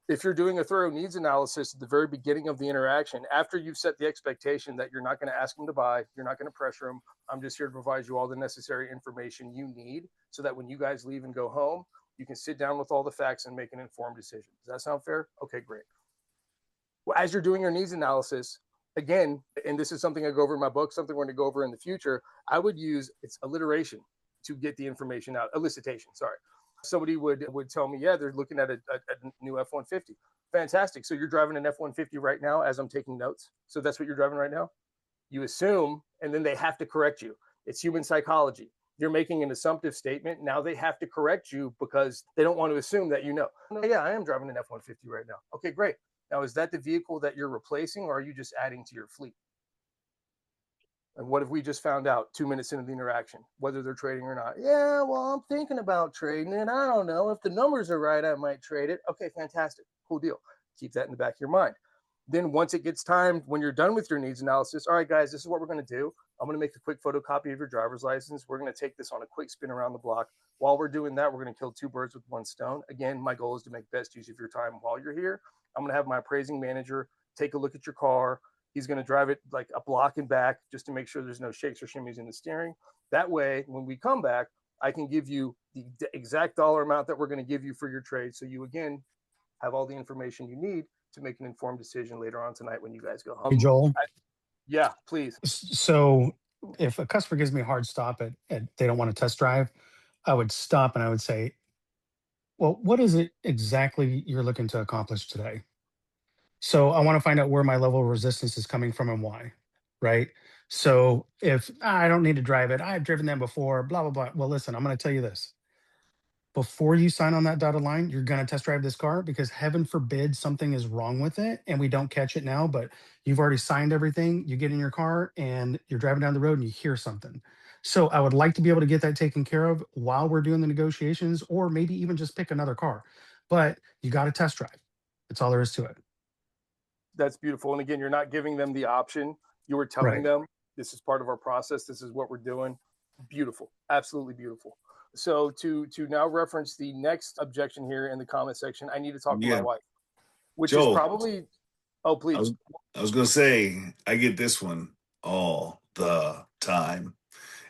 If you're doing a thorough needs analysis at the very beginning of the interaction, after you've set the expectation that you're not going to ask them to buy, you're not going to pressure them, I'm just here to provide you all the necessary information you need so that when you guys leave and go home, you can sit down with all the facts and make an informed decision. Does that sound fair? Okay, great. Well, as you're doing your needs analysis, again, and this is something I go over in my book, something we're going to go over in the future, I would use it's alliteration to get the information out, elicitation, sorry. Somebody would tell me, yeah, they're looking at a new F-150. Fantastic. So you're driving an F-150 right now as I'm taking notes. So that's what you're driving right now? You assume, and then they have to correct you. It's human psychology. You're making an assumptive statement. Now they have to correct you because they don't want to assume that you know. Yeah, I am driving an F-150 right now. Okay, great. Now, is that the vehicle that you're replacing, or are you just adding to your fleet? And what if we just found out 2 minutes into the interaction, whether they're trading or not? Yeah, well, I'm thinking about trading it. I don't know. If the numbers are right, I might trade it. Okay, fantastic. Cool deal. Keep that in the back of your mind. Then once it gets time, when you're done with your needs analysis, all right, guys, this is what we're going to do. I'm going to make a quick photocopy of your driver's license. We're going to take this on a quick spin around the block. While we're doing that, we're going to kill two birds with one stone. Again, my goal is to make best use of your time while you're here. I'm going to have my appraising manager take a look at your car. He's going to drive it like a block and back just to make sure there's no shakes or shimmies in the steering. That way, when we come back, I can give you the exact dollar amount that we're going to give you for your trade. So you, again, have all the information you need to make an informed decision later on tonight when you guys go home. Hey, Joel. Yeah, please. So if a customer gives me a hard stop at they don't want to test drive, I would stop and I would say, well, what is it exactly you're looking to accomplish today? So I want to find out where my level of resistance is coming from and why, right? So if I don't need to drive it, I've driven them before, blah, blah, blah. Well, listen, I'm going to tell you this. Before you sign on that dotted line, you're going to test drive this car because heaven forbid something is wrong with it and we don't catch it now, but you've already signed everything. You get in your car and you're driving down the road and you hear something. So I would like to be able to get that taken care of while we're doing the negotiations, or maybe even just pick another car. But you got to test drive. That's all there is to it. That's beautiful. And again, you're not giving them the option. You were telling them this is part of our process. This is what we're doing. Beautiful. Absolutely beautiful. So to now reference the next objection here in the comment section, I need to talk to my wife, which Joel, is probably, oh, please. I was going to say, I get this one all the time.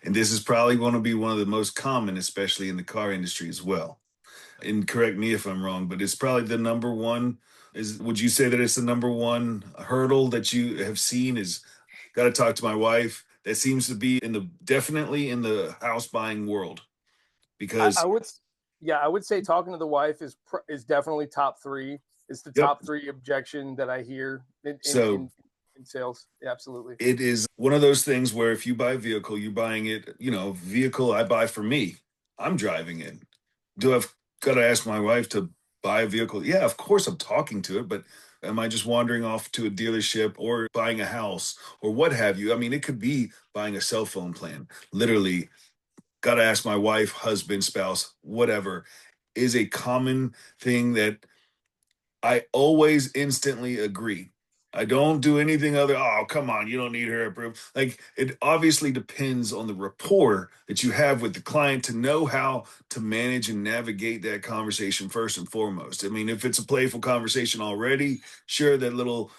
And this is probably going to be one of the most common, especially in the car industry as well. And correct me if I'm wrong, but it's probably the number one. Would you say that it's the number one hurdle that you have seen is got to talk to my wife? That seems to be definitely in the house buying world. Because I would say talking to the wife is definitely top three. It's the top three objection that I hear in sales. Yeah, absolutely. It is one of those things where if you buy a vehicle, you're buying it, vehicle I buy for me. I'm driving it. Do I've got to ask my wife to buy a vehicle? Yeah, of course I'm talking to it, but am I just wandering off to a dealership or buying a house or what have you? I mean, it could be buying a cell phone plan. Literally, got to ask my wife, husband, spouse, whatever, is a common thing that I always instantly agree. I don't do anything other. Oh, come on. You don't need her approved. Like, it obviously depends on the rapport that you have with the client to know how to manage and navigate that conversation first and foremost. I mean, if it's a playful conversation already, sure, that little,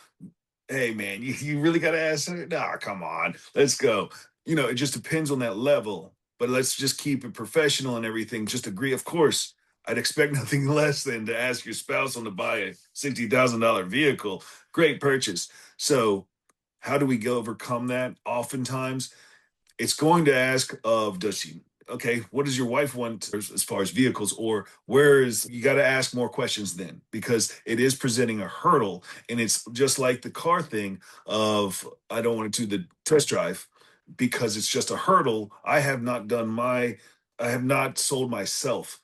hey, man, you really got to ask her? Nah, come on. Let's go. It just depends on that level. But let's just keep it professional and everything. Just agree. Of course, I'd expect nothing less than to ask your spouse on to buy a $60,000 vehicle. Great purchase. So how do we overcome that? Oftentimes, it's going to ask of, what does your wife want as far as vehicles, or you got to ask more questions then, because it is presenting a hurdle. And it's just like the car thing of, I don't want to do the test drive because it's just a hurdle. I have not sold myself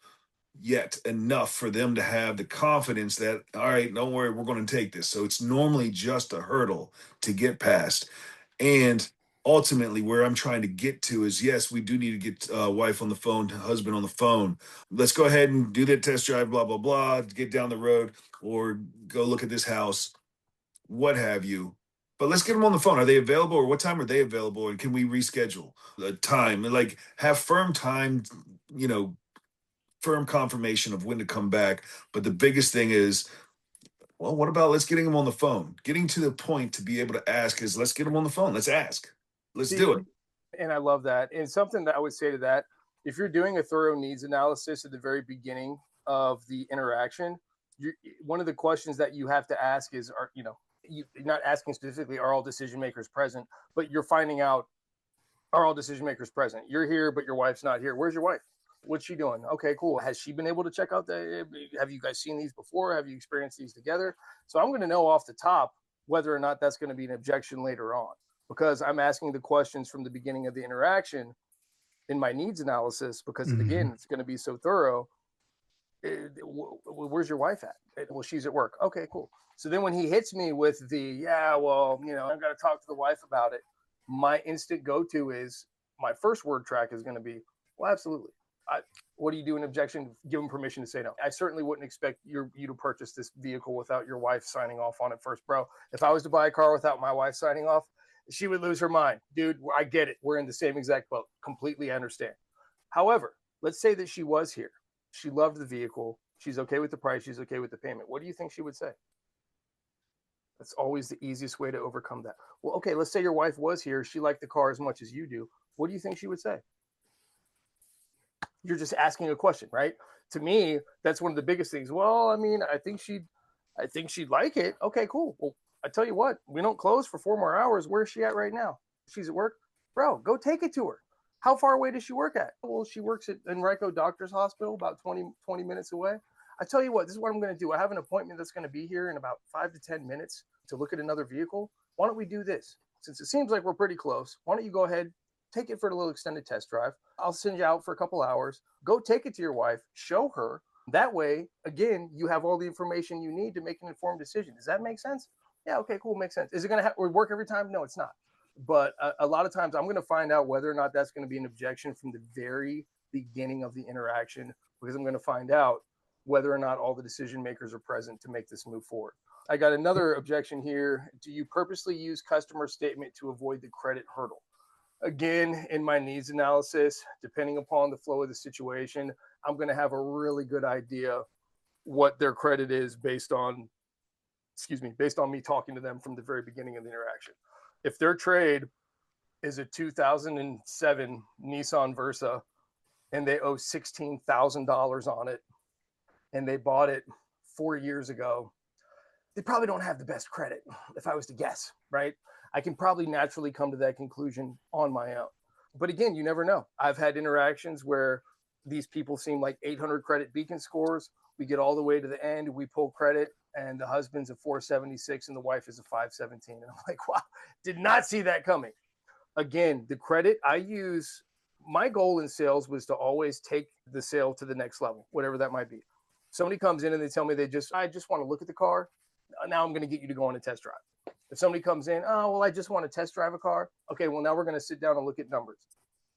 yet enough for them to have the confidence that, all right, don't worry, we're going to take this. So it's normally just a hurdle to get past. And ultimately where I'm trying to get to is, yes, we do need to get wife on the phone, husband on the phone. Let's go ahead and do that test drive, blah, blah, blah, get down the road or go look at this house, what have you. But let's get them on the phone. Are they available, or what time are they available? And can we reschedule the time and like have firm time, firm confirmation of when to come back. But the biggest thing is, well, what about let's getting them on the phone? Getting to the point to be able to ask is, let's get them on the phone. Let's ask. Let's do it. And I love that. And something that I would say to that, if you're doing a thorough needs analysis at the very beginning of the interaction, one of the questions that you have to ask is, you're not asking specifically, are all decision makers present, but you're finding out, are all decision makers present? You're here, but your wife's not here. Where's your wife? What's she doing? Okay, cool. Has she been able to check out have you guys seen these before? Have you experienced these together? So I'm going to know off the top whether or not that's going to be an objection later on, because I'm asking the questions from the beginning of the interaction in my needs analysis, because again, it's going to be so thorough. Where's your wife at? Well, she's at work. Okay, cool. So then when he hits me with the, yeah, well, I've got to talk to the wife about it, my instant go-to is, my first word track is going to be, well, absolutely. What do you do in objection? Give them permission to say no. I certainly wouldn't expect you to purchase this vehicle without your wife signing off on it first, bro. If I was to buy a car without my wife signing off, she would lose her mind. Dude, I get it. We're in the same exact boat. Completely understand. However, let's say that she was here. She loved the vehicle. She's okay with the price. She's okay with the payment. What do you think she would say? That's always the easiest way to overcome that. Well, okay, let's say your wife was here. She liked the car as much as you do. What do you think she would say? You're just asking a question, right? To me, that's one of the biggest things. Well, I think she'd like it. Okay, cool. Well, I tell you what, we don't close for 4 more hours. Where's she at right now? She's at work. Bro, go take it to her. How far away does she work at? Well, she works at Enrico Doctor's Hospital, about 20 minutes away. I tell you what, this is what I'm going to do. I have an appointment that's going to be here in about 5 to 10 minutes to look at another vehicle. Why don't we do this? Since it seems like we're pretty close, why don't you go ahead, take it for a little extended test drive. I'll send you out for a couple hours. Go take it to your wife, show her. That way, again, you have all the information you need to make an informed decision. Does that make sense? Yeah, okay, cool, makes sense. Is it going to work every time? No, it's not. But a lot of times I'm going to find out whether or not that's going to be an objection from the very beginning of the interaction, because I'm going to find out whether or not all the decision makers are present to make this move forward. I got another objection here. Do you purposely use customer statement to avoid the credit hurdle? Again, in my needs analysis, depending upon the flow of the situation, I'm going to have a really good idea what their credit is based on me talking to them from the very beginning of the interaction. If their trade is a 2007 Nissan Versa and they owe $16,000 on it and they bought it 4 years ago, they probably don't have the best credit, if I was to guess, right? I can probably naturally come to that conclusion on my own. But again, you never know. I've had interactions where these people seem like 800 credit beacon scores. We get all the way to the end, we pull credit, and the husband's a 476 and the wife is a 517. And I'm like, wow, did not see that coming. Again, the credit I use, my goal in sales was to always take the sale to the next level, whatever that might be. Somebody comes in and they tell me I just want to look at the car. Now I'm going to get you to go on a test drive. If somebody comes in, oh, well, I just want to test drive a car. Okay, well, now we're going to sit down and look at numbers.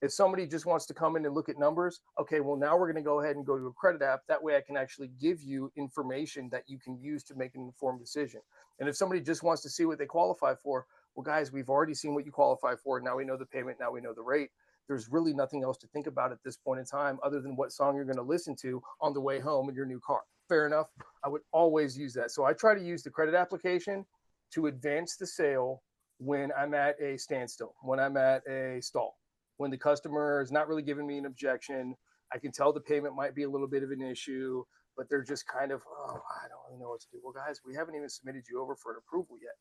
If somebody just wants to come in and look at numbers, okay, well, now we're going to go ahead and go to a credit app. That way I can actually give you information that you can use to make an informed decision. And if somebody just wants to see what they qualify for, well, guys, we've already seen what you qualify for. Now we know the payment. Now we know the rate. There's really nothing else to think about at this point in time other than what song you're going to listen to on the way home in your new car. Fair enough. I would always use that. So I try to use the credit application to advance the sale when I'm at a standstill, when I'm at a stall, when the customer is not really giving me an objection. I can tell the payment might be a little bit of an issue, but they're just kind of, oh, I don't really know what to do. Well, guys, we haven't even submitted you over for an approval yet.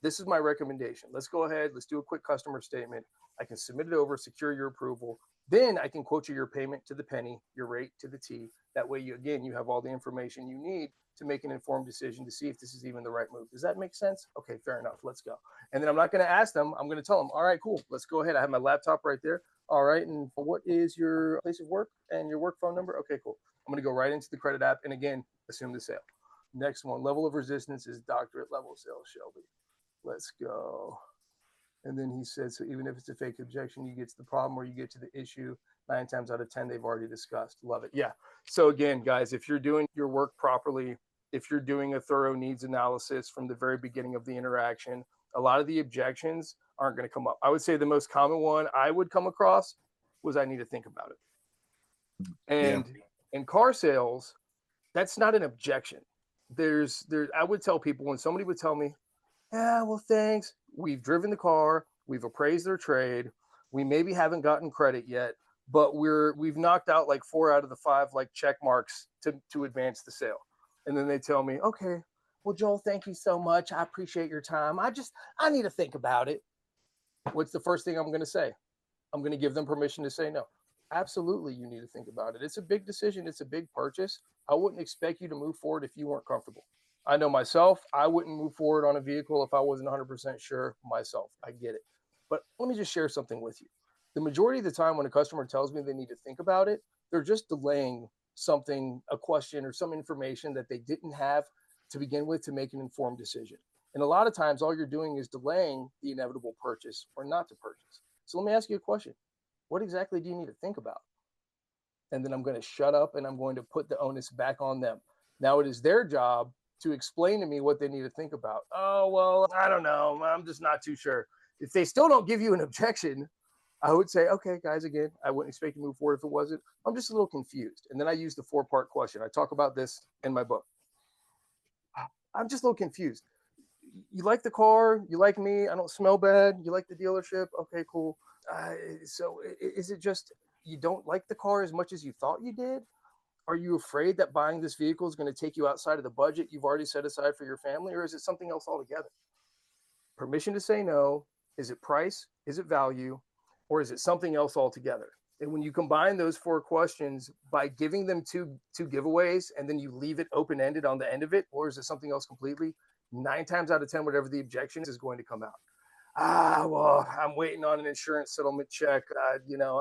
This is my recommendation. Let's go ahead. Let's do a quick customer statement. I can submit it over, secure your approval. Then I can quote you your payment to the penny, your rate to the T. That way, you have all the information you need to make an informed decision to see if this is even the right move. Does that make sense? Okay, fair enough. Let's go. And then I'm not going to ask them. I'm going to tell them, all right, cool. Let's go ahead. I have my laptop right there. All right. And what is your place of work and your work phone number? Okay, cool. I'm going to go right into the credit app and again, assume the sale. Next one, level of resistance is doctorate level sales, Shelby. Let's go. And then he said, so even if it's a fake objection, you get to the problem or you get to the issue, 9 times out of 10, they've already discussed. Love it. Yeah. So again, guys, if you're doing your work properly, if you're doing a thorough needs analysis from the very beginning of the interaction, a lot of the objections aren't going to come up. I would say the most common one I would come across was I need to think about it. And in car sales, that's not an objection. I would tell people when somebody would tell me, yeah, well, thanks. We've driven the car. We've appraised their trade. We maybe haven't gotten credit yet, but we've knocked out like 4 out of the 5 like check marks to advance the sale. And then they tell me, okay, well, Joel, thank you so much. I appreciate your time. I need to think about it. What's the first thing I'm going to say? I'm going to give them permission to say no. Absolutely, you need to think about it. It's a big decision. It's a big purchase. I wouldn't expect you to move forward if you weren't comfortable. I know myself, I wouldn't move forward on a vehicle if I wasn't 100% sure myself. I get it. But let me just share something with you. The majority of the time when a customer tells me they need to think about it, they're just delaying something, a question or some information that they didn't have to begin with to make an informed decision. And a lot of times all you're doing is delaying the inevitable purchase or not to purchase. So let me ask you a question. What exactly do you need to think about? And then I'm going to shut up and I'm going to put the onus back on them. Now it is their job to explain to me what they need to think about. Oh, well, I don't know. I'm just not too sure. If they still don't give you an objection, I would say, okay, guys, again, I wouldn't expect you to move forward if it wasn't. I'm just a little confused. And then I use the 4-part question. I talk about this in my book. I'm just a little confused. You like the car? You like me? I don't smell bad. You like the dealership? Okay, cool. So is it just you don't like the car as much as you thought you did? Are you afraid that buying this vehicle is going to take you outside of the budget you've already set aside for your family? Or is it something else altogether? Permission to say no. Is it price? Is it value? Or is it something else altogether? And when you combine those 4 questions by giving them two giveaways and then you leave it open-ended on the end of it, or is it something else completely? 9 times out of 10, whatever the objection is going to come out. Well, I'm waiting on an insurance settlement check. I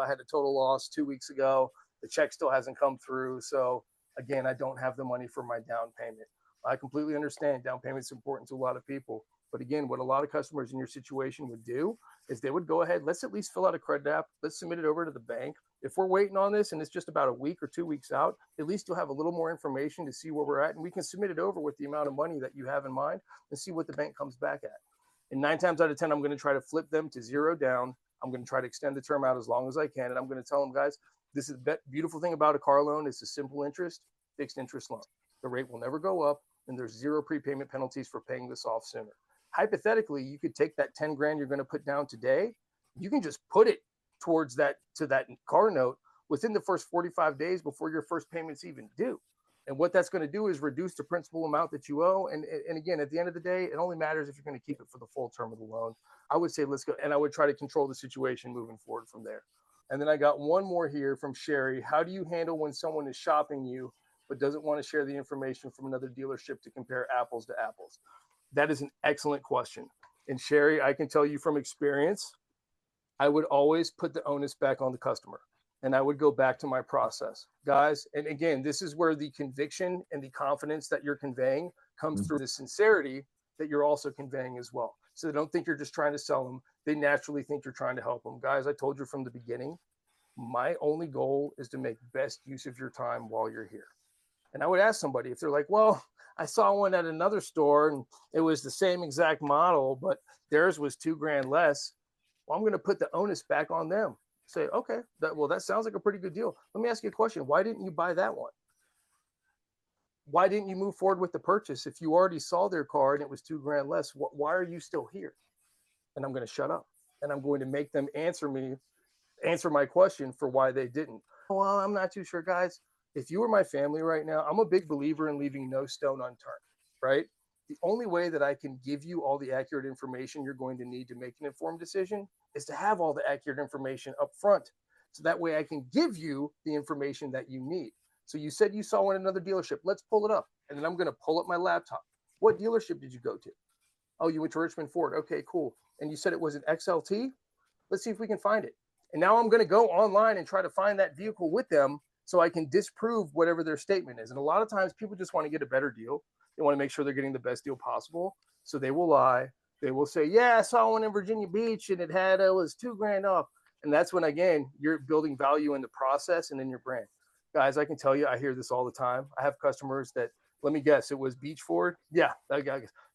had a total loss 2 weeks ago. The check still hasn't come through. So again, I don't have the money for my down payment. I completely understand down payment is important to a lot of people. But again, what a lot of customers in your situation would do is they would go ahead, let's at least fill out a credit app. Let's submit it over to the bank. If we're waiting on this and it's just about a week or 2 weeks out, at least you'll have a little more information to see where we're at. And we can submit it over with the amount of money that you have in mind and see what the bank comes back at. And 9 times out of 10, I'm going to try to flip them to 0 down. I'm going to try to extend the term out as long as I can. And I'm going to tell them, guys, this is the beautiful thing about a car loan. It's a simple interest, fixed interest loan. The rate will never go up and there's 0 prepayment penalties for paying this off sooner. Hypothetically, you could take that 10 grand you're going to put down today. You can just put it towards that car note within the first 45 days before your first payment's even due. And what that's going to do is reduce the principal amount that you owe. And again, at the end of the day, it only matters if you're going to keep it for the full term of the loan. I would say let's go. And I would try to control the situation moving forward from there. And then I got one more here from Sherry. How do you handle when someone is shopping you but doesn't want to share the information from another dealership to compare apples to apples? That is an excellent question. And Sherry, I can tell you from experience, I would always put the onus back on the customer. And I would go back to my process. Guys, and again, this is where the conviction and the confidence that you're conveying comes through the sincerity that you're also conveying as well. So they don't think you're just trying to sell them. They naturally think you're trying to help them. Guys, I told you from the beginning, my only goal is to make best use of your time while you're here. And I would ask somebody if they're like, well, I saw one at another store and it was the same exact model, but theirs was $2,000 less. Well, I'm going to put the onus back on them. Say, okay, that sounds like a pretty good deal. Let me ask you a question. Why didn't you buy that one? Why didn't you move forward with the purchase? If you already saw their car and it was $2,000 less, why are you still here? And I'm going to shut up and I'm going to make them answer my question for why they didn't. Well, I'm not too sure, guys. If you were my family right now, I'm a big believer in leaving no stone unturned, right? The only way that I can give you all the accurate information you're going to need to make an informed decision is to have all the accurate information up front. So that way I can give you the information that you need. So you said you saw one at another dealership. Let's pull it up. And then I'm going to pull up my laptop. What dealership did you go to? Oh, you went to Richmond Ford. Okay, cool. And you said it was an XLT? Let's see if we can find it. And now I'm going to go online and try to find that vehicle with them so I can disprove whatever their statement is. And a lot of times people just want to get a better deal. They want to make sure they're getting the best deal possible. So they will lie. They will say, yeah, I saw one in Virginia Beach and it was $2,000 off. And that's when, again, you're building value in the process and in your brand. Guys, I can tell you, I hear this all the time. I have customers that, let me guess, it was Beach Ford. Yeah,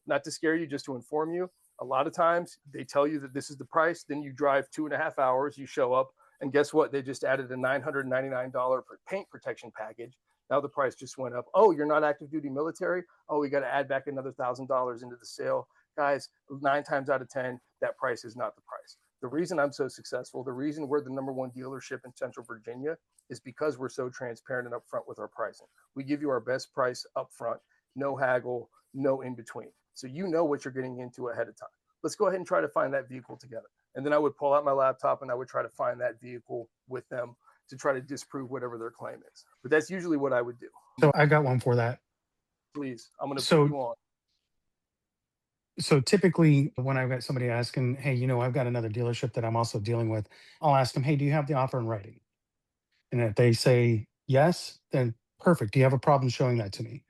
not to scare you, just to inform you. A lot of times they tell you that this is the price. Then you drive 2.5 hours, you show up, and guess what? They just added a $999 paint protection package. Now the price just went up. Oh, you're not active duty military? Oh, we got to add back another $1,000 into the sale. Guys, 9 times out of 10, that price is not the price. The reason I'm so successful, the reason we're the #1 dealership in Central Virginia is because we're so transparent and upfront with our pricing. We give you our best price upfront, no haggle, no in between. So you know what you're getting into ahead of time. Let's go ahead and try to find that vehicle together. And then I would pull out my laptop and I would try to find that vehicle with them to try to disprove whatever their claim is. But that's usually what I would do. So I got one for that. Please, I'm going to put you on. So typically when I've got somebody asking, hey, I've got another dealership that I'm also dealing with, I'll ask them, hey, do you have the offer in writing? And if they say yes, then Perfect. Do you have a problem showing that to me?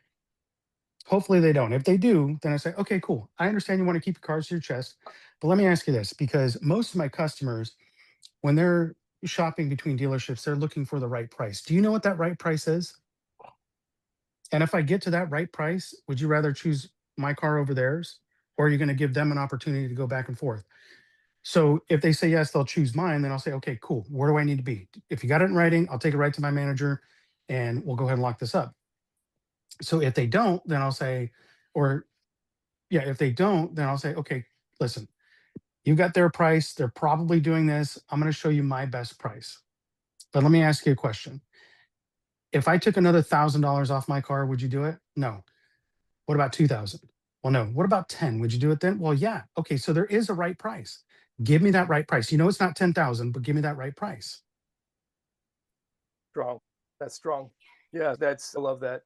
Hopefully they don't. If they do, then I say, okay, cool. I understand you want to keep your cards to your chest, but let me ask you this, because most of my customers, when they're shopping between dealerships, they're looking for the right price. Do you know what that right price is? And if I get to that right price, would you rather choose my car over theirs? Or are you going to give them an opportunity to go back and forth? So if they say yes, they'll choose mine. Then I'll say, okay, cool. Where do I need to be? If you got it in writing, I'll take it right to my manager and we'll go ahead and lock this up. So if they don't, then I'll say, or yeah, if they don't, then I'll say, okay, listen, you got their price. They're probably doing this. I'm going to show you my best price. But let me ask you a question. If I took another $1,000 off my car, would you do it? No. What about 2,000? Well, no. What about 10? Would you do it then? Well, yeah. Okay. So there is a right price. Give me that right price. You know, it's not 10,000, but give me that right price. Strong. That's strong. Yeah, I love that.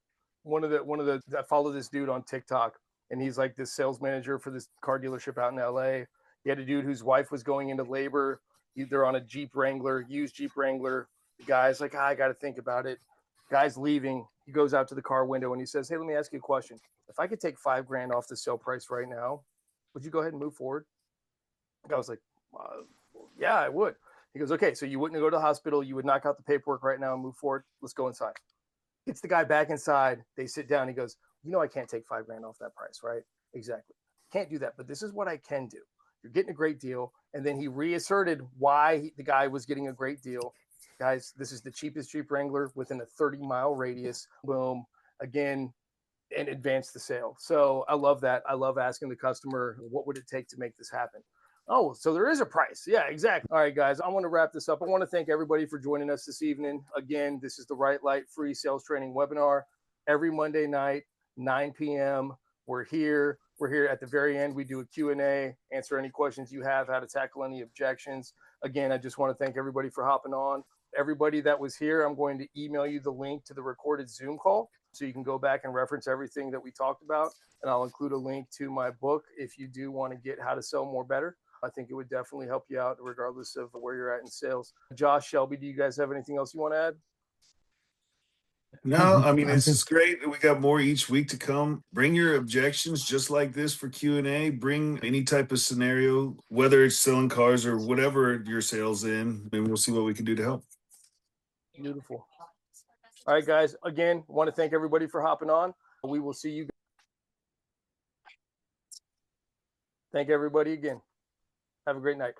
I follow this dude on TikTok, and he's like this sales manager for this car dealership out in LA. He had a dude whose wife was going into labor. They're on a Jeep Wrangler, used Jeep Wrangler. The guy's like, I got to think about it. Guy's leaving. He goes out to the car window and he says, hey, let me ask you a question. If I could take $5,000 off the sale price right now, would you go ahead and move forward? The guy was like, yeah, I would. He goes, okay, so you wouldn't go to the hospital. You would knock out the paperwork right now and move forward. Let's go inside. Gets the guy back inside. They sit down. He goes, you know, I can't take $5,000 off that price, right? Exactly. Can't do that. But this is what I can do. You're getting a great deal. And then he reasserted why the guy was getting a great deal. Guys, this is the cheapest Jeep Wrangler within a 30-mile radius. Boom. Again, and advance the sale. So I love that. I love asking the customer, what would it take to make this happen? Oh, so there is a price. Yeah, exactly. All right, guys, I want to wrap this up. I want to thank everybody for joining us this evening. Again, this is the Wright Light free sales training webinar every Monday night, 9 p.m. We're here. We're here at the very end. We do a Q&A, answer any questions you have, how to tackle any objections. Again, I just want to thank everybody for hopping on. Everybody that was here, I'm going to email you the link to the recorded Zoom call so you can go back and reference everything that we talked about. And I'll include a link to my book if you do want to get how to sell more better. I think it would definitely help you out regardless of where you're at in sales. Josh, Shelby, do you guys have anything else you want to add? No, I mean, it's just great. We got more each week to come. Bring your objections just like this for Q&A. Bring any type of scenario, whether it's selling cars or whatever your sales in, and we'll see what we can do to help. Beautiful. All right, guys. Again, I want to thank everybody for hopping on. We will see you. Thank everybody again. Have a great night.